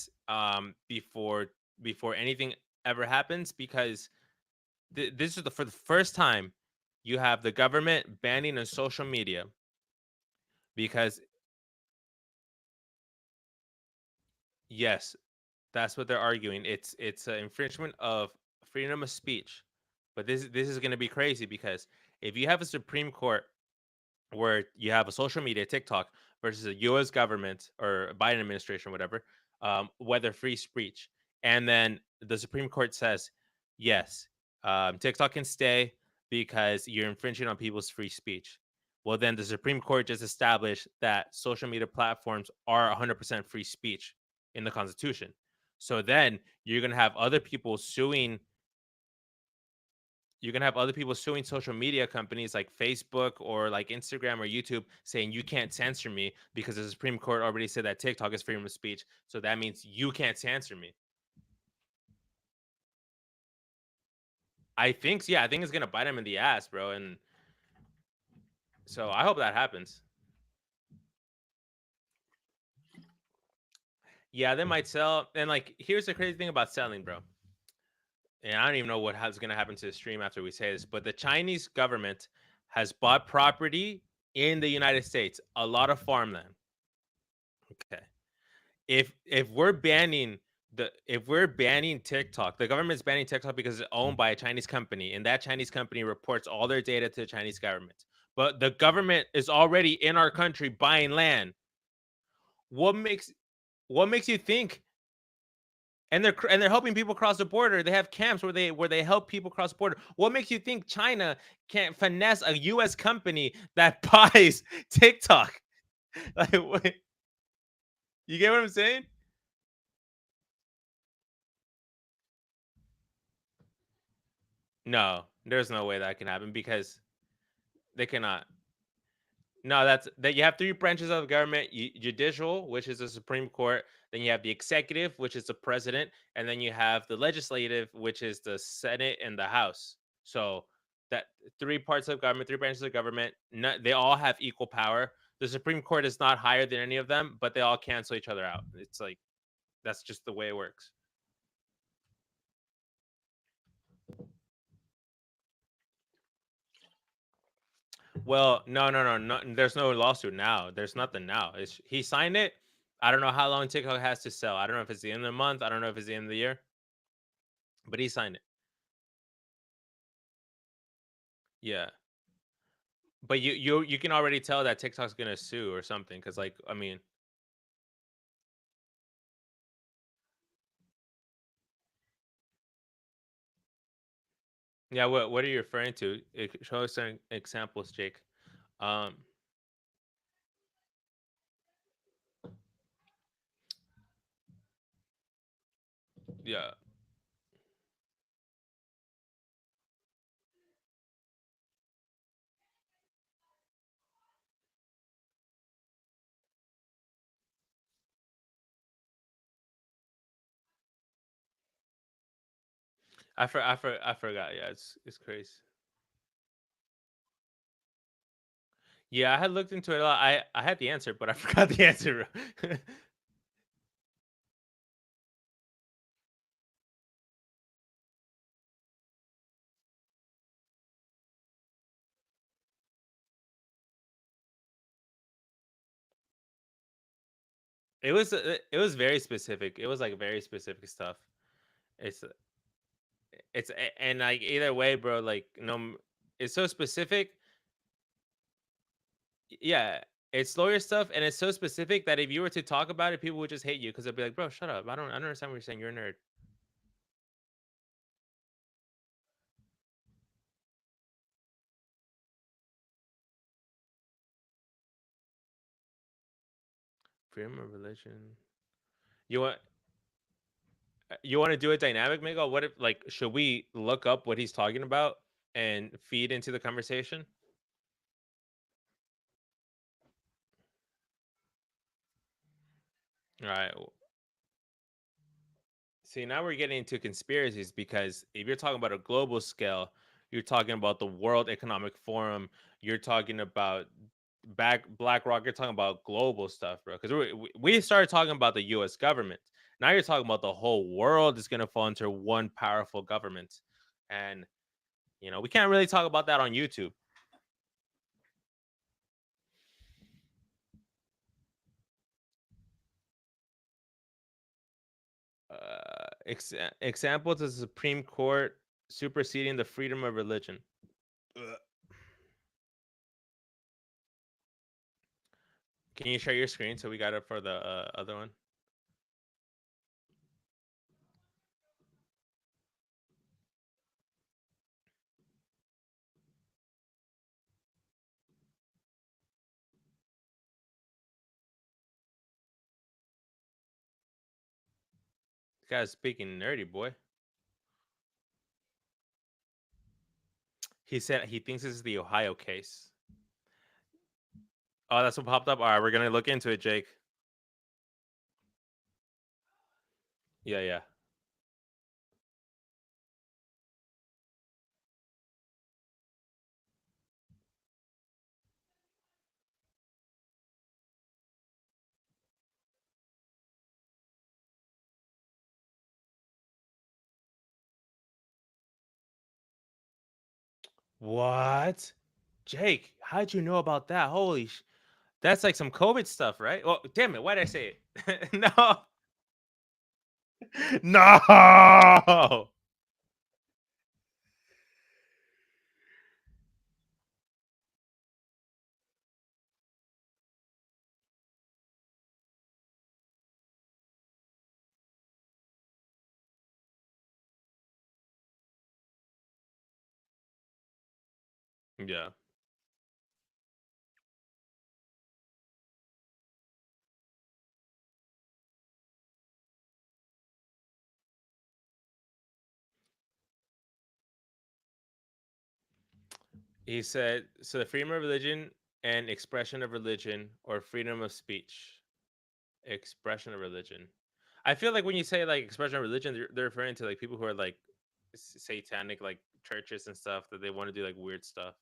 before anything ever happens, because this is for the first time you have the government banning on social media because yes, that's what they're arguing. It's an infringement of freedom of speech. But this is going to be crazy because if you have a Supreme Court where you have a social media TikTok versus a U.S. government or a Biden administration, whatever, whether free speech, and then the Supreme Court says yes, TikTok can stay because you're infringing on people's free speech. Well, then the Supreme Court just established that social media platforms are 100% free speech in the Constitution. So then you're gonna have other people suing social media companies like Facebook or like Instagram or YouTube saying you can't censor me because the Supreme Court already said that TikTok is freedom of speech. So that means you can't censor me. I think so, yeah, I think it's gonna bite him in the ass, bro. And so I hope that happens. Yeah, they might sell. And like, here's the crazy thing about selling, bro. And I don't even know what's gonna happen to the stream after we say this, but the Chinese government has bought property in the United States, a lot of farmland. Okay. If we're banning if we're banning TikTok, the government's banning TikTok because it's owned by a Chinese company, and that Chinese company reports all their data to the Chinese government. But the government is already in our country buying land. What makes you think? And they're helping people cross the border. They have camps where they help people cross the border. What makes you think China can't finesse a U.S. company that buys TikTok? Like, what? You get what I'm saying? No, there's no way that can happen because they cannot. No, that's that you have three branches of the government: judicial, which is the Supreme Court; then you have the executive, which is the president; and then you have the legislative, which is the Senate and the House. So that three parts of government, three branches of government, they all have equal power. The Supreme Court is not higher than any of them, but they all cancel each other out. It's like that's just the way it works. Well, no. There's no lawsuit now. There's nothing now. He signed it. I don't know how long TikTok has to sell. I don't know if it's the end of the month. I don't know if it's the end of the year. But he signed it. Yeah. But you can already tell that TikTok's gonna sue or something because like I mean yeah, what are you referring to? Show us some examples, Jake. Um yeah. I forgot. Yeah, it's crazy. Yeah, I had looked into it a lot. I had the answer, but I forgot the answer. It was very specific. It was like very specific stuff. It's and like either way, bro. Like no, it's so specific. Yeah, it's lawyer stuff, and it's so specific that if you were to talk about it, people would just hate you because they'll be like, "Bro, shut up! I don't understand what you're saying. You're a nerd." Freedom of religion. You want you want to do a dynamic, Miguel? What if like should we look up what he's talking about and feed into the conversation? All right. See, now we're getting into conspiracies because if you're talking about a global scale, you're talking about the World Economic Forum, you're talking about BlackRock, you're talking about global stuff, bro. Because we started talking about the U.S. government. Now you're talking about the whole world is going to fall under one powerful government, and we can't really talk about that on YouTube. Examples of the Supreme Court superseding the freedom of religion. Ugh. Can you share your screen so we got it for the other one? This guy's speaking nerdy, boy. He said he thinks this is the Ohio case. Oh, that's what popped up. All right, we're gonna look into it, Jake. Yeah, yeah. What? Jake, how'd you know about that? Holy that's like some COVID stuff, right? Well, damn it, why did I say it? No. No. Yeah. He said, so the freedom of religion and expression of religion or freedom of speech. Expression of religion. I feel like when you say like expression of religion, they're referring to like people who are like satanic, like churches and stuff that they want to do like weird stuff.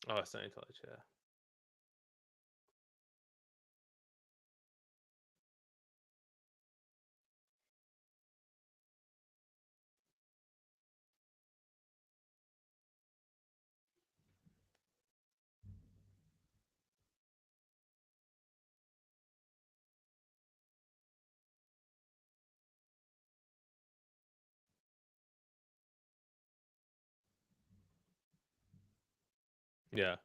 Oh, Scientology, yeah. Yeah.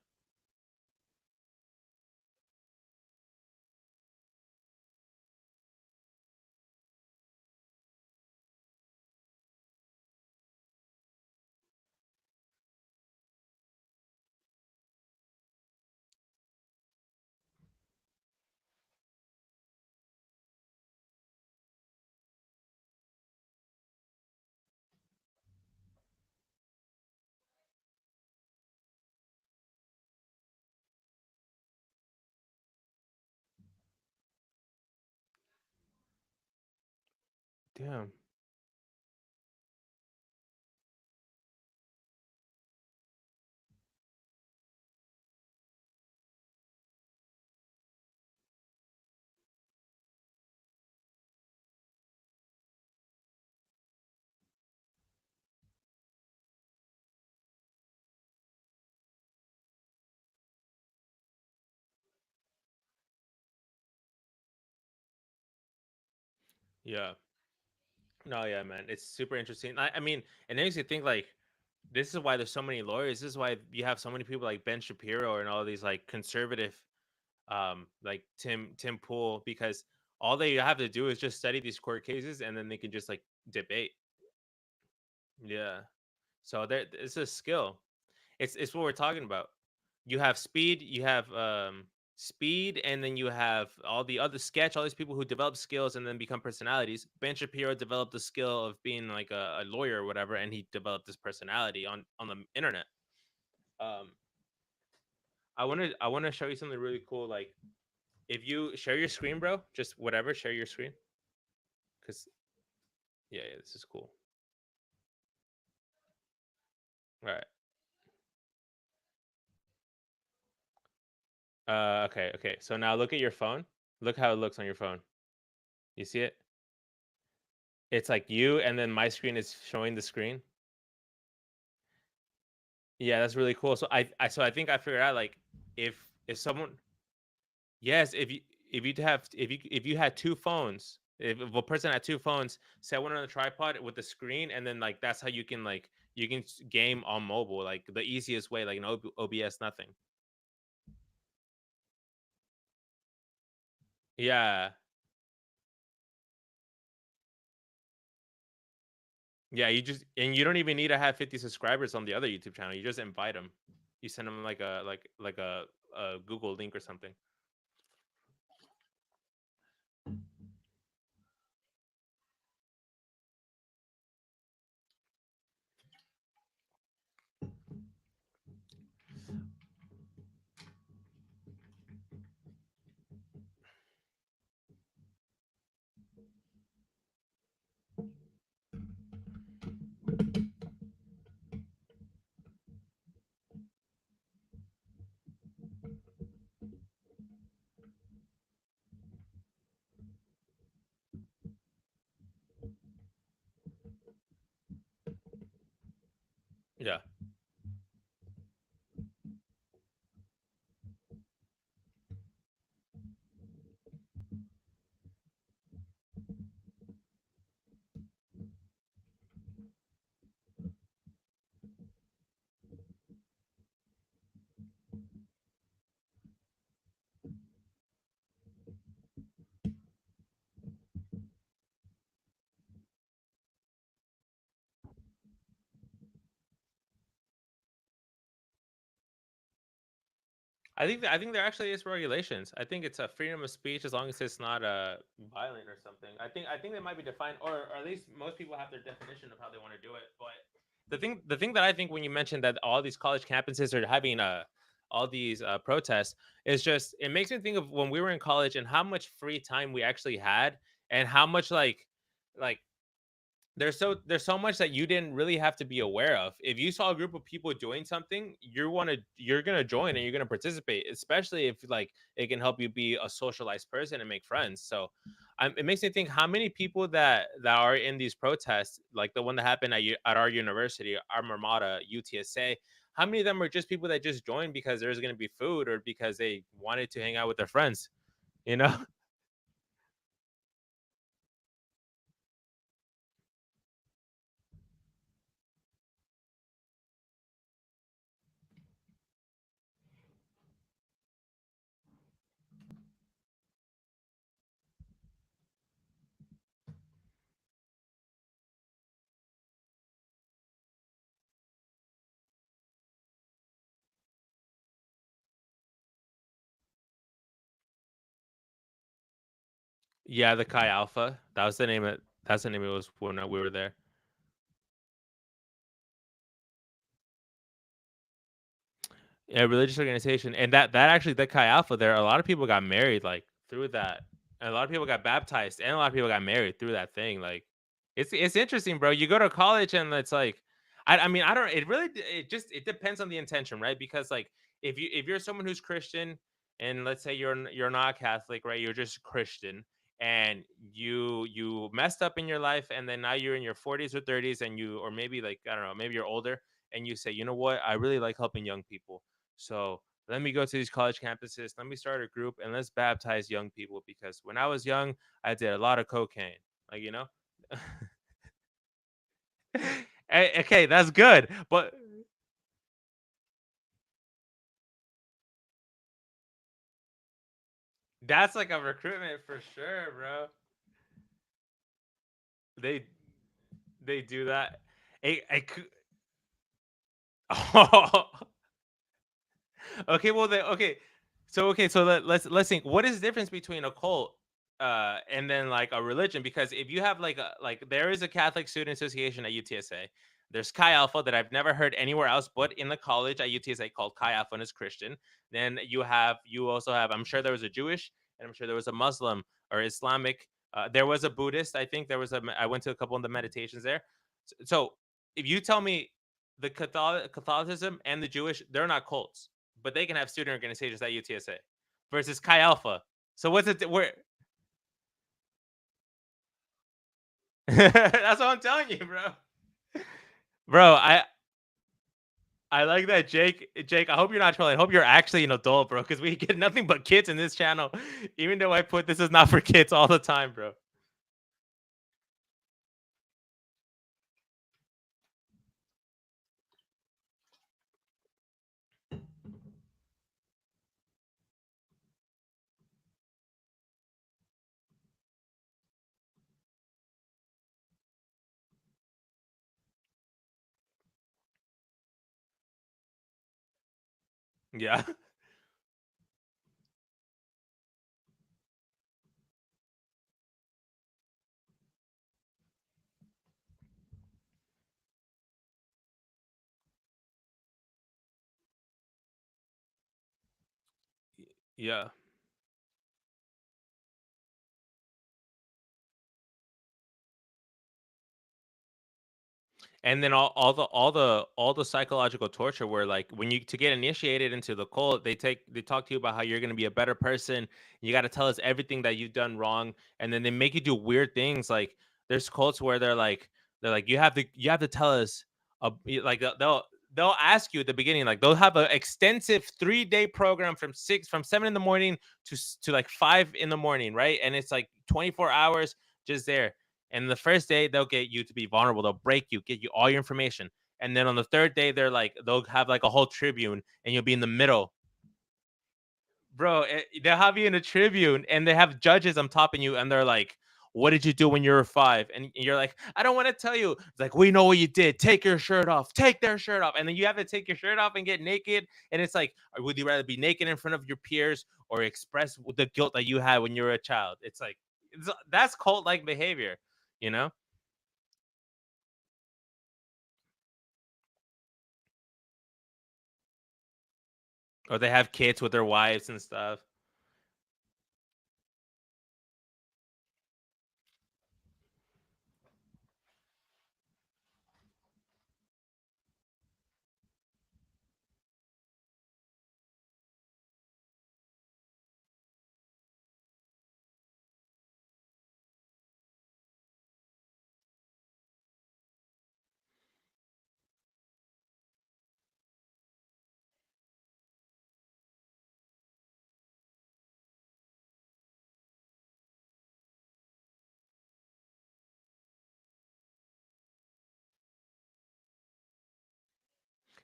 Damn. Yeah. No, yeah, man. It's super interesting. I mean, it makes you think like this is why there's so many lawyers. This is why you have so many people like Ben Shapiro and all these like conservative like Tim Pool, because all they have to do is just study these court cases and then they can just like debate. Yeah. So there it's a skill. It's what we're talking about. You have speed, you have speed, and then you have all the other sketch, all these people who develop skills and then become personalities. Ben Shapiro developed the skill of being like a lawyer or whatever, and he developed this personality on the internet. Um I wanna show you something really cool. Like if you share your screen, bro, just whatever, share your screen. Cause yeah, yeah, this is cool. All right. Okay, okay. So now look at your phone. Look how it looks on your phone. You see it? It's like you, and then my screen is showing the screen. Yeah, that's really cool. So I think I figured out like if someone Yes, if you had two phones, if a person had two phones, set one on the tripod with the screen, and then like that's how you can like you can game on mobile, like the easiest way, like an OBS, nothing. Yeah, yeah. You just and you don't even need to have 50 subscribers on the other YouTube channel. You just invite them. You send them like a Google link or something. Yeah. I think there actually is regulations. I think it's a freedom of speech as long as it's not violent or something. I think they might be defined, or at least most people have their definition of how they want to do it. But the thing that I think when you mentioned that all these college campuses are having all these protests is just it makes me think of when we were in college and how much free time we actually had and how much like there's so much that you didn't really have to be aware of. If you saw a group of people doing something, you're gonna join and you're gonna participate, especially if like it can help you be a socialized person and make friends. So it makes me think how many people that are in these protests, like the one that happened at our university, our Marmota UTSA. How many of them are just people that just joined because there's gonna be food or because they wanted to hang out with their friends? You know? Yeah, the Chi Alpha. That was the name of that's the name it was when we were there. Yeah, religious organization, and that actually the Chi Alpha there, a lot of people got married like through that, and a lot of people got baptized, and a lot of people got married through that thing. Like, it's interesting, bro. You go to college, and it's like, I mean, I don't. It really, it just it depends on the intention, right? Because like, if you're someone who's Christian, and let's say you're not Catholic, right? You're just Christian, and you messed up in your life, and then now you're in your 40s or 30s, and you or maybe like I don't know, maybe you're older, and you say, you know what, I really like helping young people so let me go to these college campuses. Let me start a group and let's baptize young people because when I was young, I did a lot of cocaine. Like, you know? Okay, that's good. But that's like a recruitment for sure, bro. They they do that. Oh, okay, well then okay. So let's think what is the difference between a cult and then like a religion because if you have like there is a Catholic Student Association at UTSA. There's Chi Alpha that I've never heard anywhere else but in the college at UTSA called Chi Alpha and is Christian. Then you also have I'm sure there was a Jewish and I'm sure there was a Muslim or Islamic. There was a Buddhist. I think there was a I went to a couple of the meditations there. So if you tell me the Catholicism and the Jewish, they're not cults, but they can have student organizations at UTSA versus Chi Alpha. So what's it? Where? That's what I'm telling you, bro. Bro, I like that, Jake. Jake, I hope you're not trolling. I hope you're actually an adult, bro, because we get nothing but kids in this channel. Even though I put this is not for kids all the time, bro. Yeah. Yeah. And then all the psychological torture where like when you to get initiated into the cult, they talk to you about how you're gonna be a better person. You gotta tell us everything that you've done wrong, and then they make you do weird things. Like there's cults where they're like you have to tell us like they'll ask you at the beginning, like they'll have an extensive 3-day program from 7 in the morning to like 5 in the morning, right? And it's like 24 hours just there. And the first day they'll get you to be vulnerable. They'll break you, get you all your information. And then on the third day, they'll have like a whole tribune, and you'll be in the middle, bro. They'll have you in a tribune, and they have judges on top of you, and they're like, "What did you do when you were 5?" And you're like, "I don't want to tell you." It's like, "We know what you did. Take your shirt off. Take their shirt off." And then you have to take your shirt off and get naked. And it's like, would you rather be naked in front of your peers or express the guilt that you had when you were a child? It's like that's cult like behavior, you know? Or they have kids with their wives and stuff.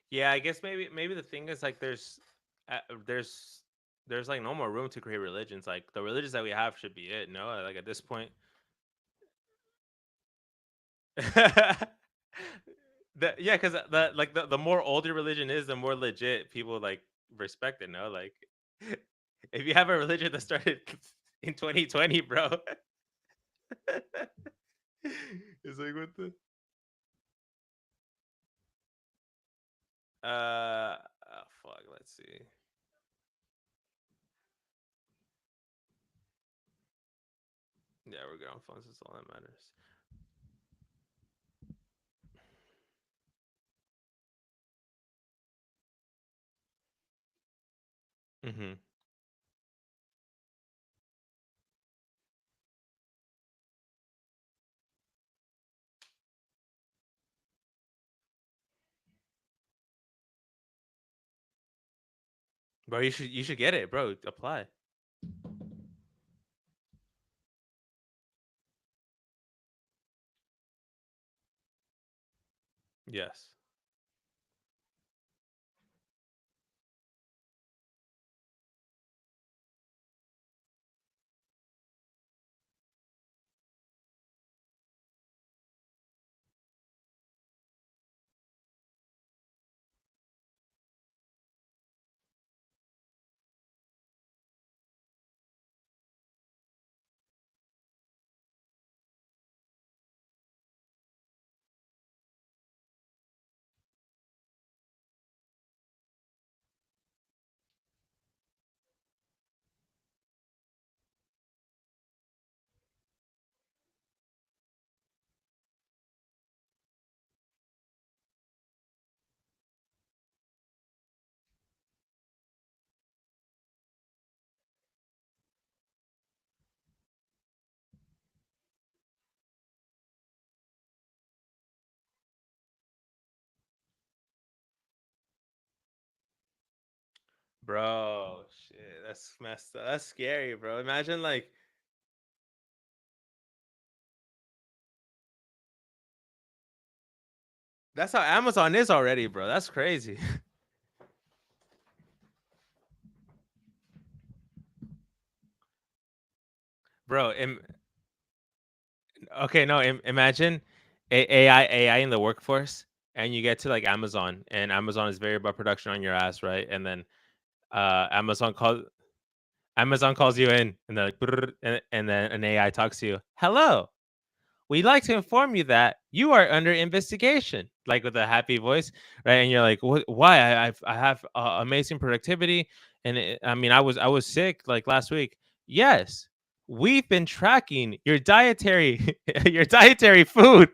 Yeah, I guess maybe the thing is like uh, there's there's like no more room to create religions. Like the religions that we have should be it. No, like at this point, yeah, because the more older religion is, the more legit people like respect it. No, like if you have a religion that started in 2020, bro, it's like what the fuck. Let's see. Yeah, we're good on phones. That's all that matters. Hmm. Bro, you should get it, bro. Apply. Yes. Bro, shit, that's messed up. That's scary, bro. Imagine like that's how Amazon is already, bro. That's crazy. Bro, okay, no, imagine AI in the workforce, and you get to like Amazon, and Amazon is very about production on your ass, right? And then Amazon calls you in, and they're like, "Brrr," and then an AI talks to you. Hello, we'd like to inform you that you are under investigation, like with a happy voice, right? And you're like, what? Why? I have amazing productivity, and I mean, I was sick like last week. Yes, we've been tracking your dietary your dietary food,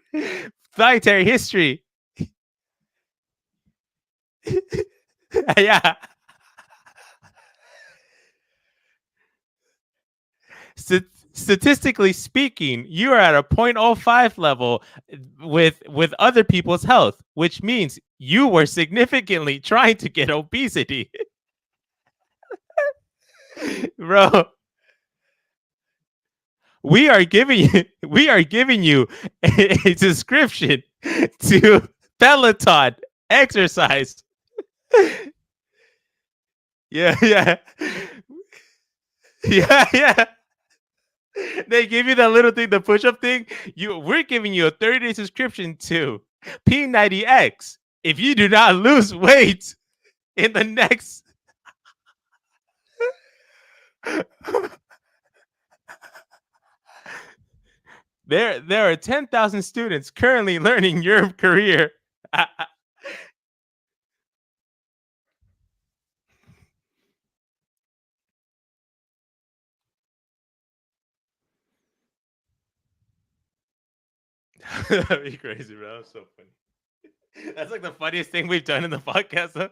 dietary history. Yeah. Statistically speaking, you are at a 0.05 level with other people's health, which means you were significantly trying to get obesity. Bro, we are giving you a description to Peloton exercise. Yeah, yeah. Yeah, yeah. They give you that little thing, the push-up thing. We're giving you a 30-day subscription to P90X. If you do not lose weight in the next there are 10,000 students currently learning your career. That'd be crazy, bro. That's so funny. That's like the funniest thing we've done in the podcast. Huh?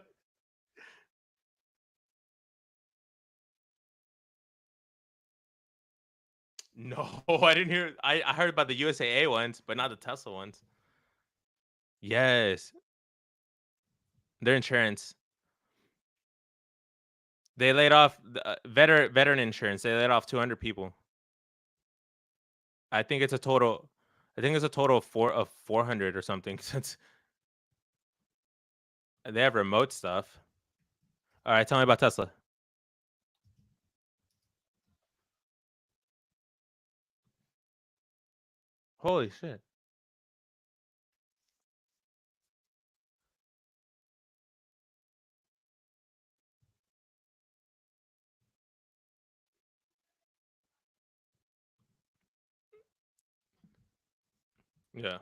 No, I didn't hear. I heard about the USAA ones, but not the Tesla ones. Yes, their insurance. They laid off veteran insurance. They laid off 200 people. I think it's a total. I think it's a total of 400 or something. Since they have remote stuff. All right, tell me about Tesla. Holy shit. Yeah.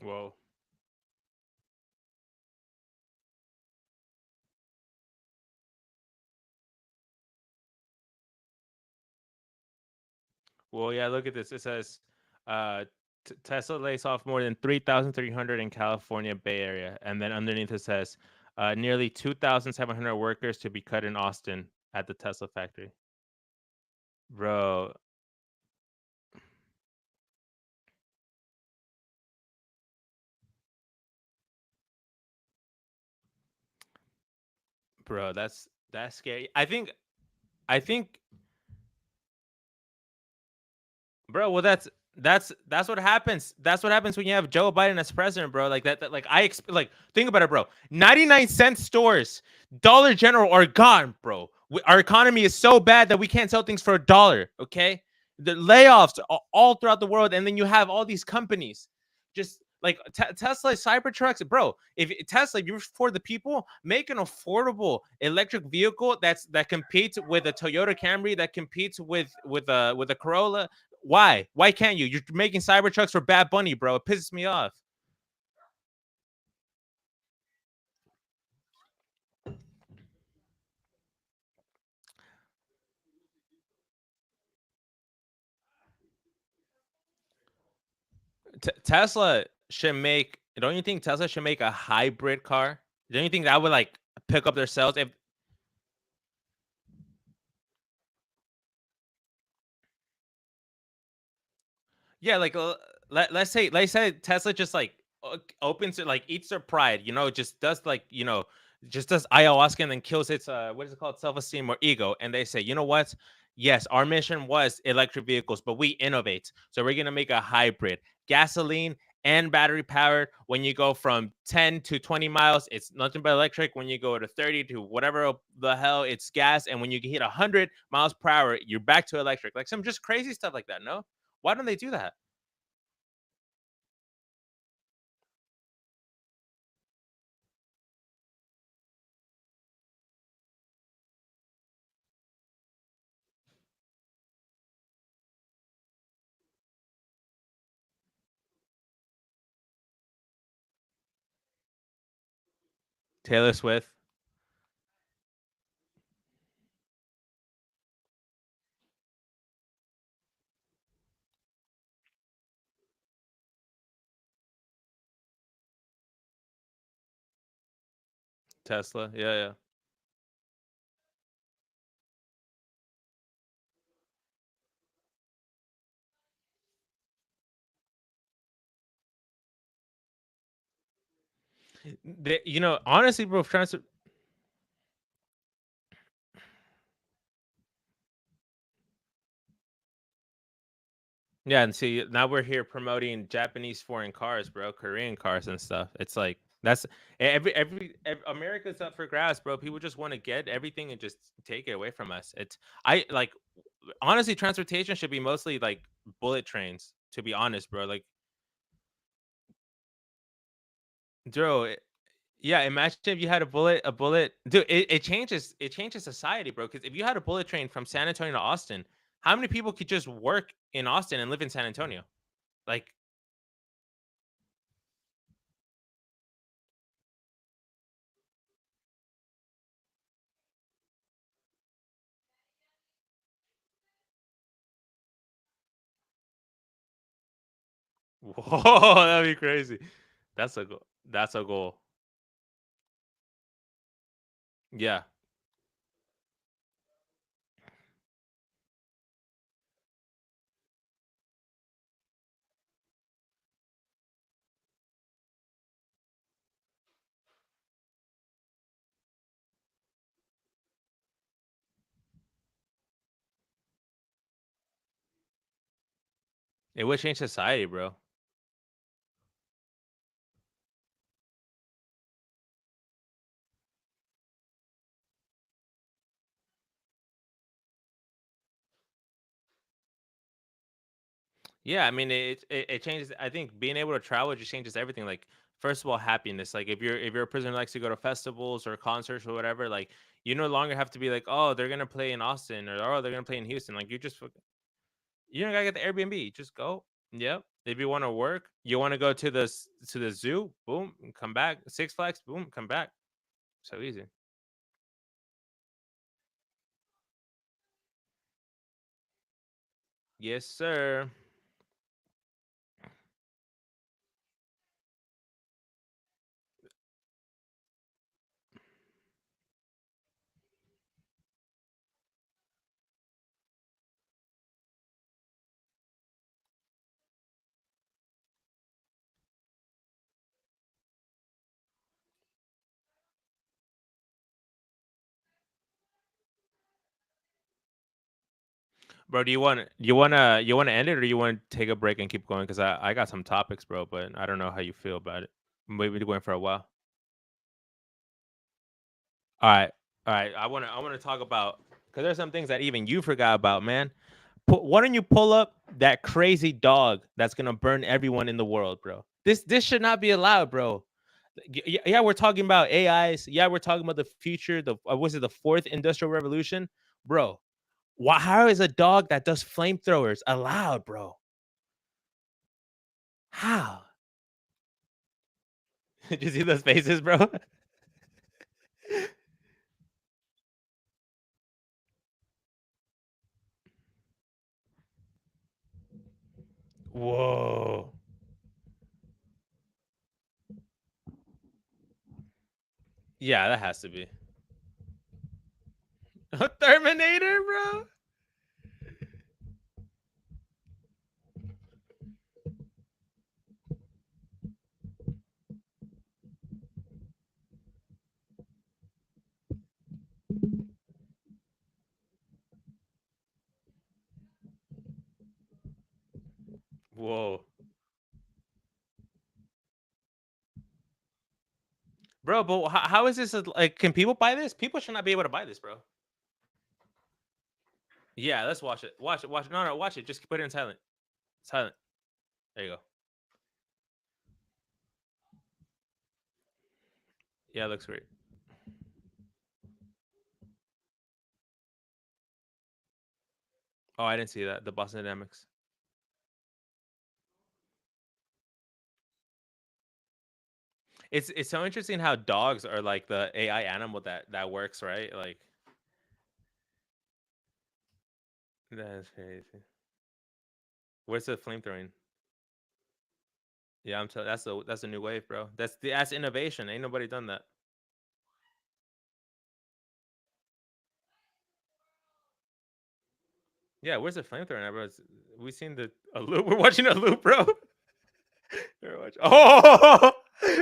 Whoa. Well, yeah, look at this. It says Tesla lays off more than 3,300 in California Bay Area. And then underneath it says nearly 2,700 workers to be cut in Austin at the Tesla factory. Bro, bro, that's scary. I think bro, well that's what happens. That's what happens when you have Joe Biden as president, bro. Like that like like think about it, bro. 99-cent stores, Dollar General are gone, bro. Our economy is so bad that we can't sell things for a dollar, okay? The layoffs all throughout the world, and then you have all these companies just like Tesla Cybertrucks, bro. If Tesla, if you're for the people, make an affordable electric vehicle that competes with a Toyota Camry, that competes with a Corolla. Why can't you? You're making Cybertrucks for Bad Bunny, bro. It pisses me off. Tesla should make. Don't you think Tesla should make a hybrid car? Don't you think that would like pick up their sales? If yeah, like let's say Tesla just like opens it, like eats their pride, just does like just does ayahuasca and then kills its what is it called, self-esteem or ego, and they say, you know what? Yes, our mission was electric vehicles, but we innovate, so we're gonna make a hybrid, gasoline and battery powered. When you go from 10 to 20 miles, it's nothing but electric. When you go to 30 to whatever the hell, it's gas. And when you hit 100 miles per hour, you're back to electric. Like some just crazy stuff like that. No, why don't they do that? Taylor Swift, Tesla. Yeah, yeah. Honestly, bro, yeah, and see, now we're here promoting Japanese foreign cars, bro, Korean cars and stuff. It's like that's every America's up for grabs, bro. People just want to get everything and just take it away from us. It's I like honestly, transportation should be mostly like bullet trains. To be honest, bro, like, bro, yeah, imagine if you had a bullet, dude. It changes society, bro. Because if you had a bullet train from San Antonio to Austin, how many people could just work in Austin and live in San Antonio? Like, whoa, that'd be crazy. That's a goal. That's a goal. Yeah, it would change society, bro. Yeah, I mean, it changes. I think being able to travel just changes everything. Like, first of all, happiness. Like, if you're a person who likes to go to festivals or concerts or whatever, like, you no longer have to be like, oh, they're gonna play in Austin, or oh, they're gonna play in Houston. Like, you don't gotta get the Airbnb. Just go. Yep. If you want to work, you want to go to the zoo, boom, and come back. Six Flags, boom, come back. So easy. Yes, sir. Bro, do you wanna end it, or you want to take a break and keep going? Because I got some topics, bro, but I don't know how you feel about it. Maybe going for a while. All right, all right. I wanna talk about, because there's some things that even you forgot about, man. Why don't you pull up that crazy dog that's gonna burn everyone in the world, bro? This should not be allowed, bro. Yeah, we're talking about AIs. Yeah, we're talking about the future. The was it the fourth industrial revolution, bro? Why? How is a dog that does flamethrowers allowed, bro? How? Did you see those faces, bro? Whoa. Yeah, that has to be a Terminator, bro. Whoa, bro. But how is this like? Can people buy this? People should not be able to buy this, bro. Yeah, let's watch it. Watch it. Watch it. No, no, watch it. Just put it in silent. Silent. There you go. Yeah, it looks great. Oh, I didn't see that. The Boston Dynamics. It's so interesting how dogs are like the AI animal that works, right? Like that's crazy. Where's the flamethrowing? Yeah, I'm telling. That's a new wave, bro. That's innovation. Ain't nobody done that. Yeah, where's the flamethrower, bro? We seen the a loop. We're watching a loop, bro. Oh,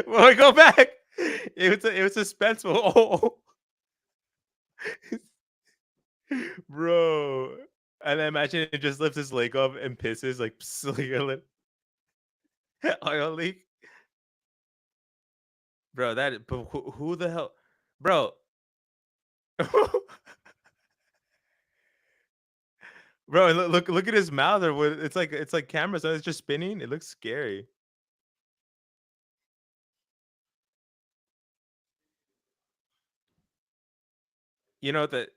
well, we go back. It was suspenseful. Oh, bro. And then imagine it just lifts his leg up and pisses like, like a oil leak, bro. But who the hell, bro? Bro, look at his mouth, or what? It's like camera, so it's just spinning. It looks scary. You know that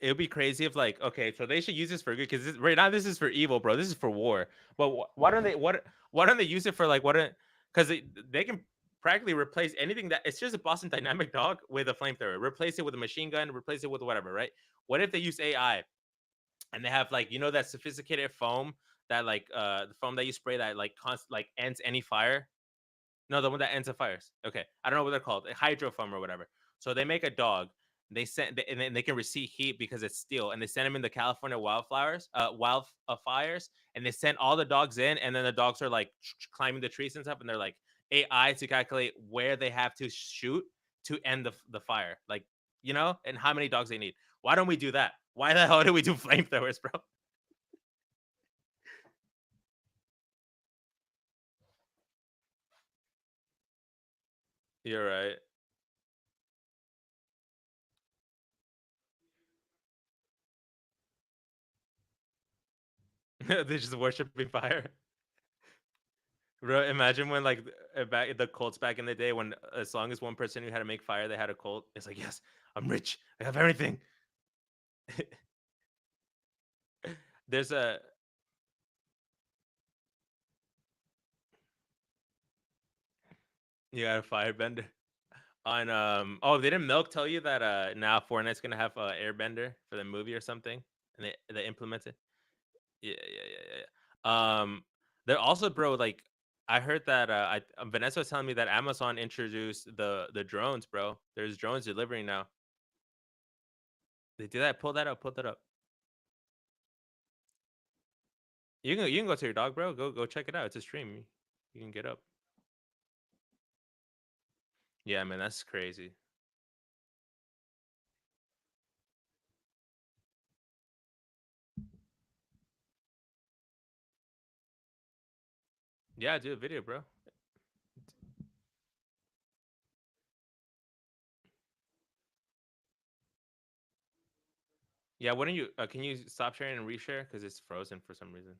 it would be crazy if, like, okay, so they should use this for good, because right now this is for evil, bro. This is for war. But why don't they why don't they use it for, like, what? Because they can practically replace anything that it's just a Boston Dynamic dog with a flamethrower. Replace it with a machine gun. Replace it with whatever, right? What if they use AI and they have, like, that sophisticated foam, that, like, the foam that you spray that, like, like, ends any fire. No, the one that ends the fires. Okay, I don't know what they're called, hydro foam or whatever. So they make a dog. And then they can receive heat because it's steel, and they send them in the California wildfires, and they send all the dogs in, and then the dogs are like climbing the trees and stuff, and they're like AI to calculate where they have to shoot to end the fire, like, and how many dogs they need. Why don't we do that? Why the hell do we do flamethrowers, bro? You're right. They're just worshiping fire. Bro, imagine when, like, back the cults back in the day, when as long as one person knew how to make fire, they had a cult. It's like, yes, I'm rich. I have everything. There's a You got a firebender on oh, didn't Milk tell you that now Fortnite's gonna have airbender for the movie or something? And they implemented. Yeah, yeah, yeah, yeah, yeah. They're also, bro, like, I heard that Vanessa was telling me that Amazon introduced the drones, bro. There's drones delivering now. They do that. Pull that up. Pull that up. You can go to your dog, bro. Go check it out. It's a stream. You can get up. Yeah, man, that's crazy. Yeah, do a video, bro. Yeah, why don't you? Can you stop sharing and reshare because it's frozen for some reason?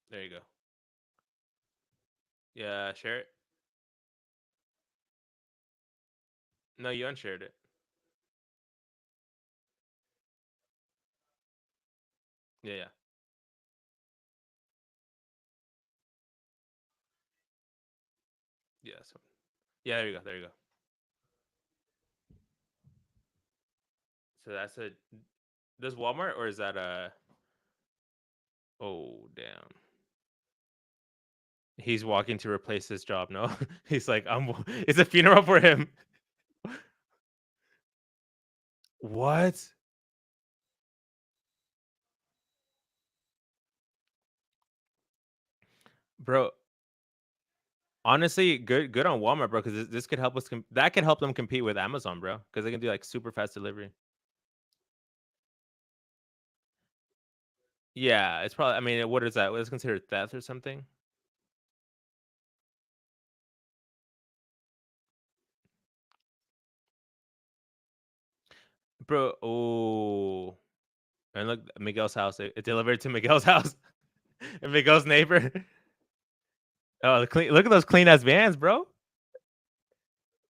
There you go. Yeah, share it. No, you unshared it. Yeah, yeah, yeah. So, yeah, there you go. There you go. So that's a. Does Walmart or is that a? Oh damn. He's walking to replace his job. No, he's like, It's a funeral for him. What, bro? Honestly, good on Walmart, bro. Because this could help us. That could help them compete with Amazon, bro. Because they can do like super fast delivery. Yeah, it's probably. I mean, what is that? What is considered theft or something, bro? Oh, and look, Miguel's house. It delivered to Miguel's house, and Miguel's neighbor. Oh, the clean. Look at those clean ass vans, bro.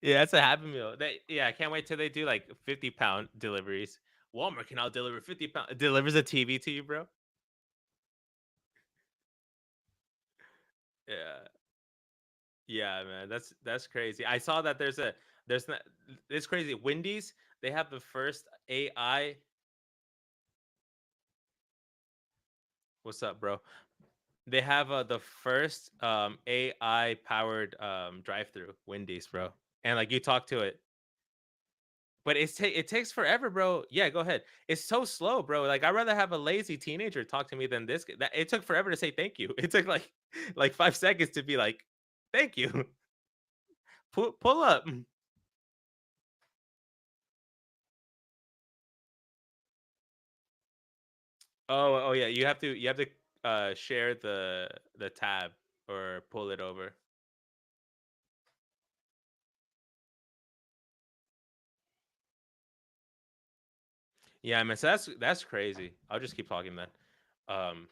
Yeah, that's a happy meal. Yeah, I can't wait till they do like 50-pound deliveries. Walmart can now deliver 50 pound. It delivers a TV to you, bro. Yeah, yeah, man. That's crazy. I saw that there's not. It's crazy. Wendy's, they have the first AI. What's up, bro? They have the first AI powered drive through Wendy's, bro. And like you talk to it, but it takes forever, bro. Yeah, go ahead. It's so slow, bro. Like I'd rather have a lazy teenager talk to me than this. That it took forever to say thank you. It took like 5 seconds to be like, thank you. Pull up. Oh yeah. You have to share the tab or pull it over. Yeah, man. So that's crazy. I'll just keep talking then. Um,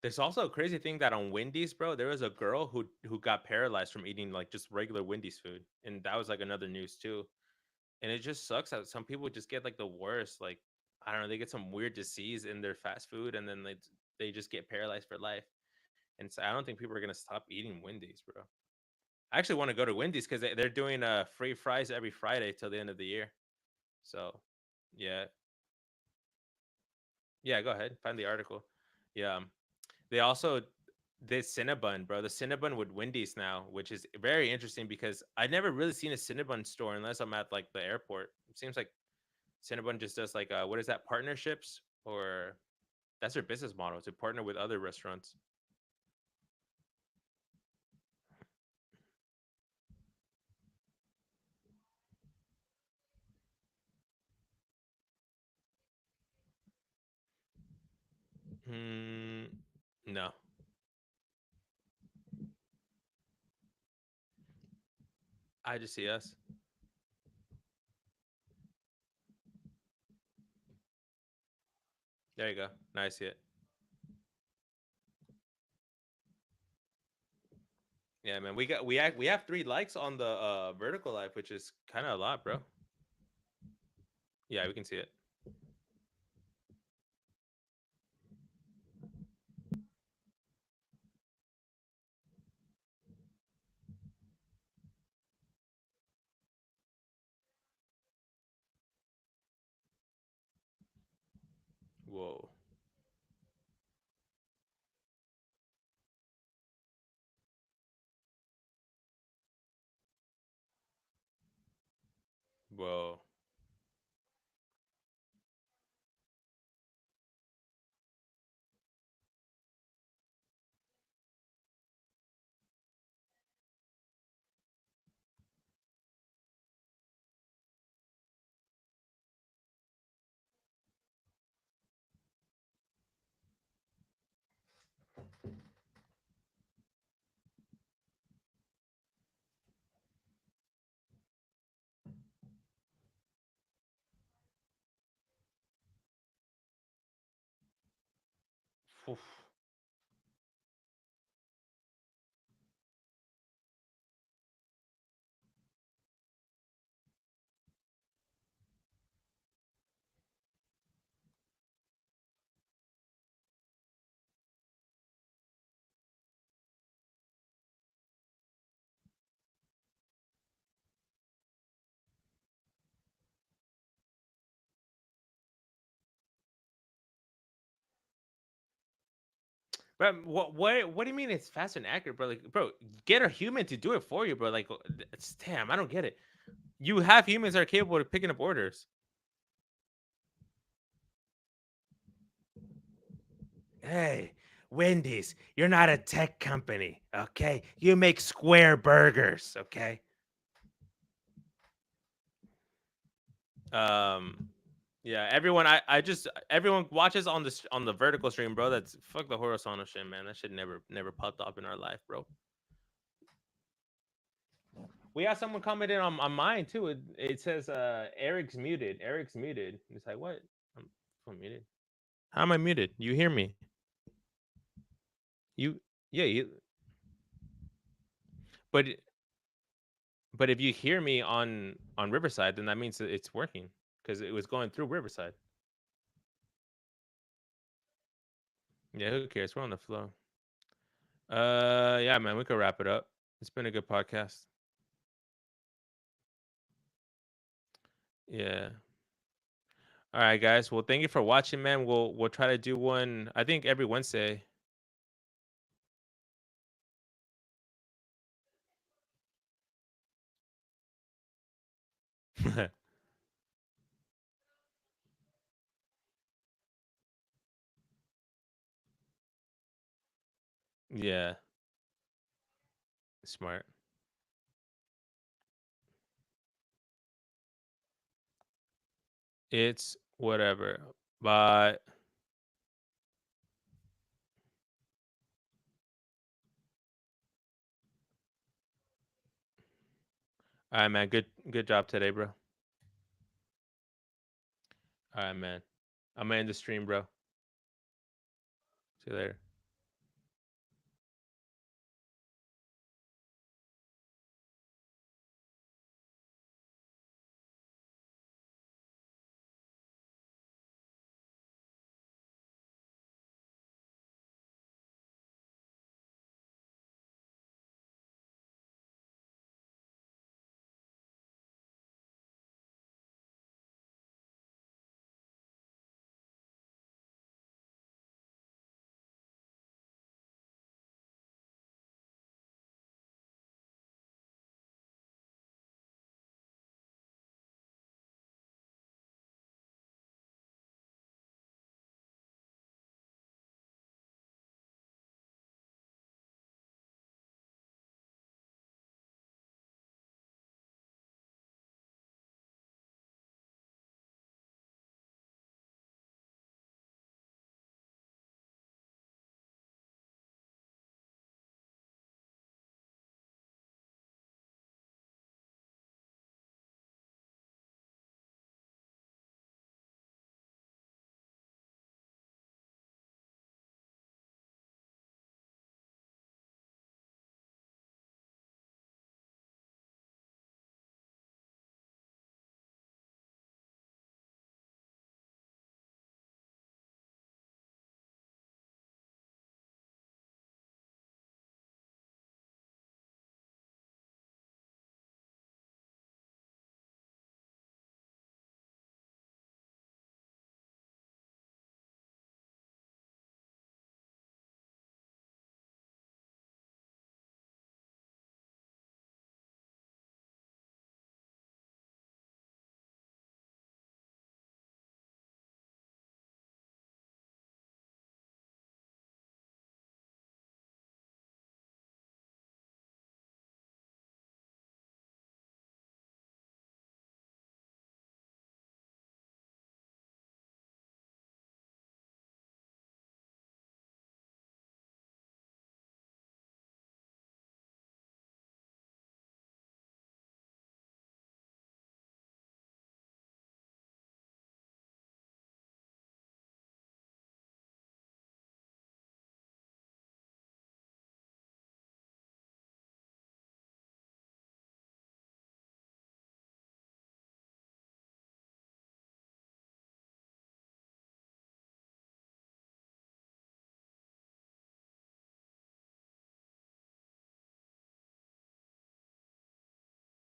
there's also a crazy thing that on Wendy's, bro, there was a girl who got paralyzed from eating like just regular Wendy's food, and that was like another news too. And it just sucks that some people just get like the worst, like I don't know, they get some weird disease in their fast food, and then they just get paralyzed for life. And so I don't think people are gonna stop eating Wendy's, bro. I actually want to go to Wendy's because they're doing free fries every Friday till the end of the year. So yeah, yeah, go ahead, find the article. Yeah, they also did Cinnabon, bro. The Cinnabon with Wendy's now, which is very interesting because I've never really seen a Cinnabon store unless I'm at like the airport. It seems like Cinnabon just does like what is that, partnerships, or that's their business model to partner with other restaurants. Hmm, no, I just see us. There you go. Now I see it. Yeah, man. We have 3 likes on the vertical life, which is kind of a lot, bro. Yeah, we can see it. Whoa, whoa, Oof. But what do you mean it's fast and accurate, bro? Like, bro, get a human to do it for you, bro. Like, it's, damn, I don't get it. You have humans that are capable of picking up orders. Hey, Wendy's, you're not a tech company, okay? You make square burgers, okay? Um, yeah, everyone, I just everyone watches on the vertical stream, bro. That's fuck the horizontal shit, man. That shit never popped up in our life, bro. We have someone commenting on mine too. It says Eric's muted. Eric's muted. It's like what? I'm muted. How am I muted? You hear me? You yeah you. But but if you hear me on Riverside, then that means that it's working because it was going through Riverside. Yeah, who cares? We're on the flow. Yeah, man, we could wrap it up. It's been a good podcast. Yeah. All right, guys. Well, thank you for watching, man. We'll try to do one. I think every Wednesday. Yeah, smart. It's whatever. Bye. All right, man. Good job today, bro. All right, man. I'm gonna end the stream, bro. See you later.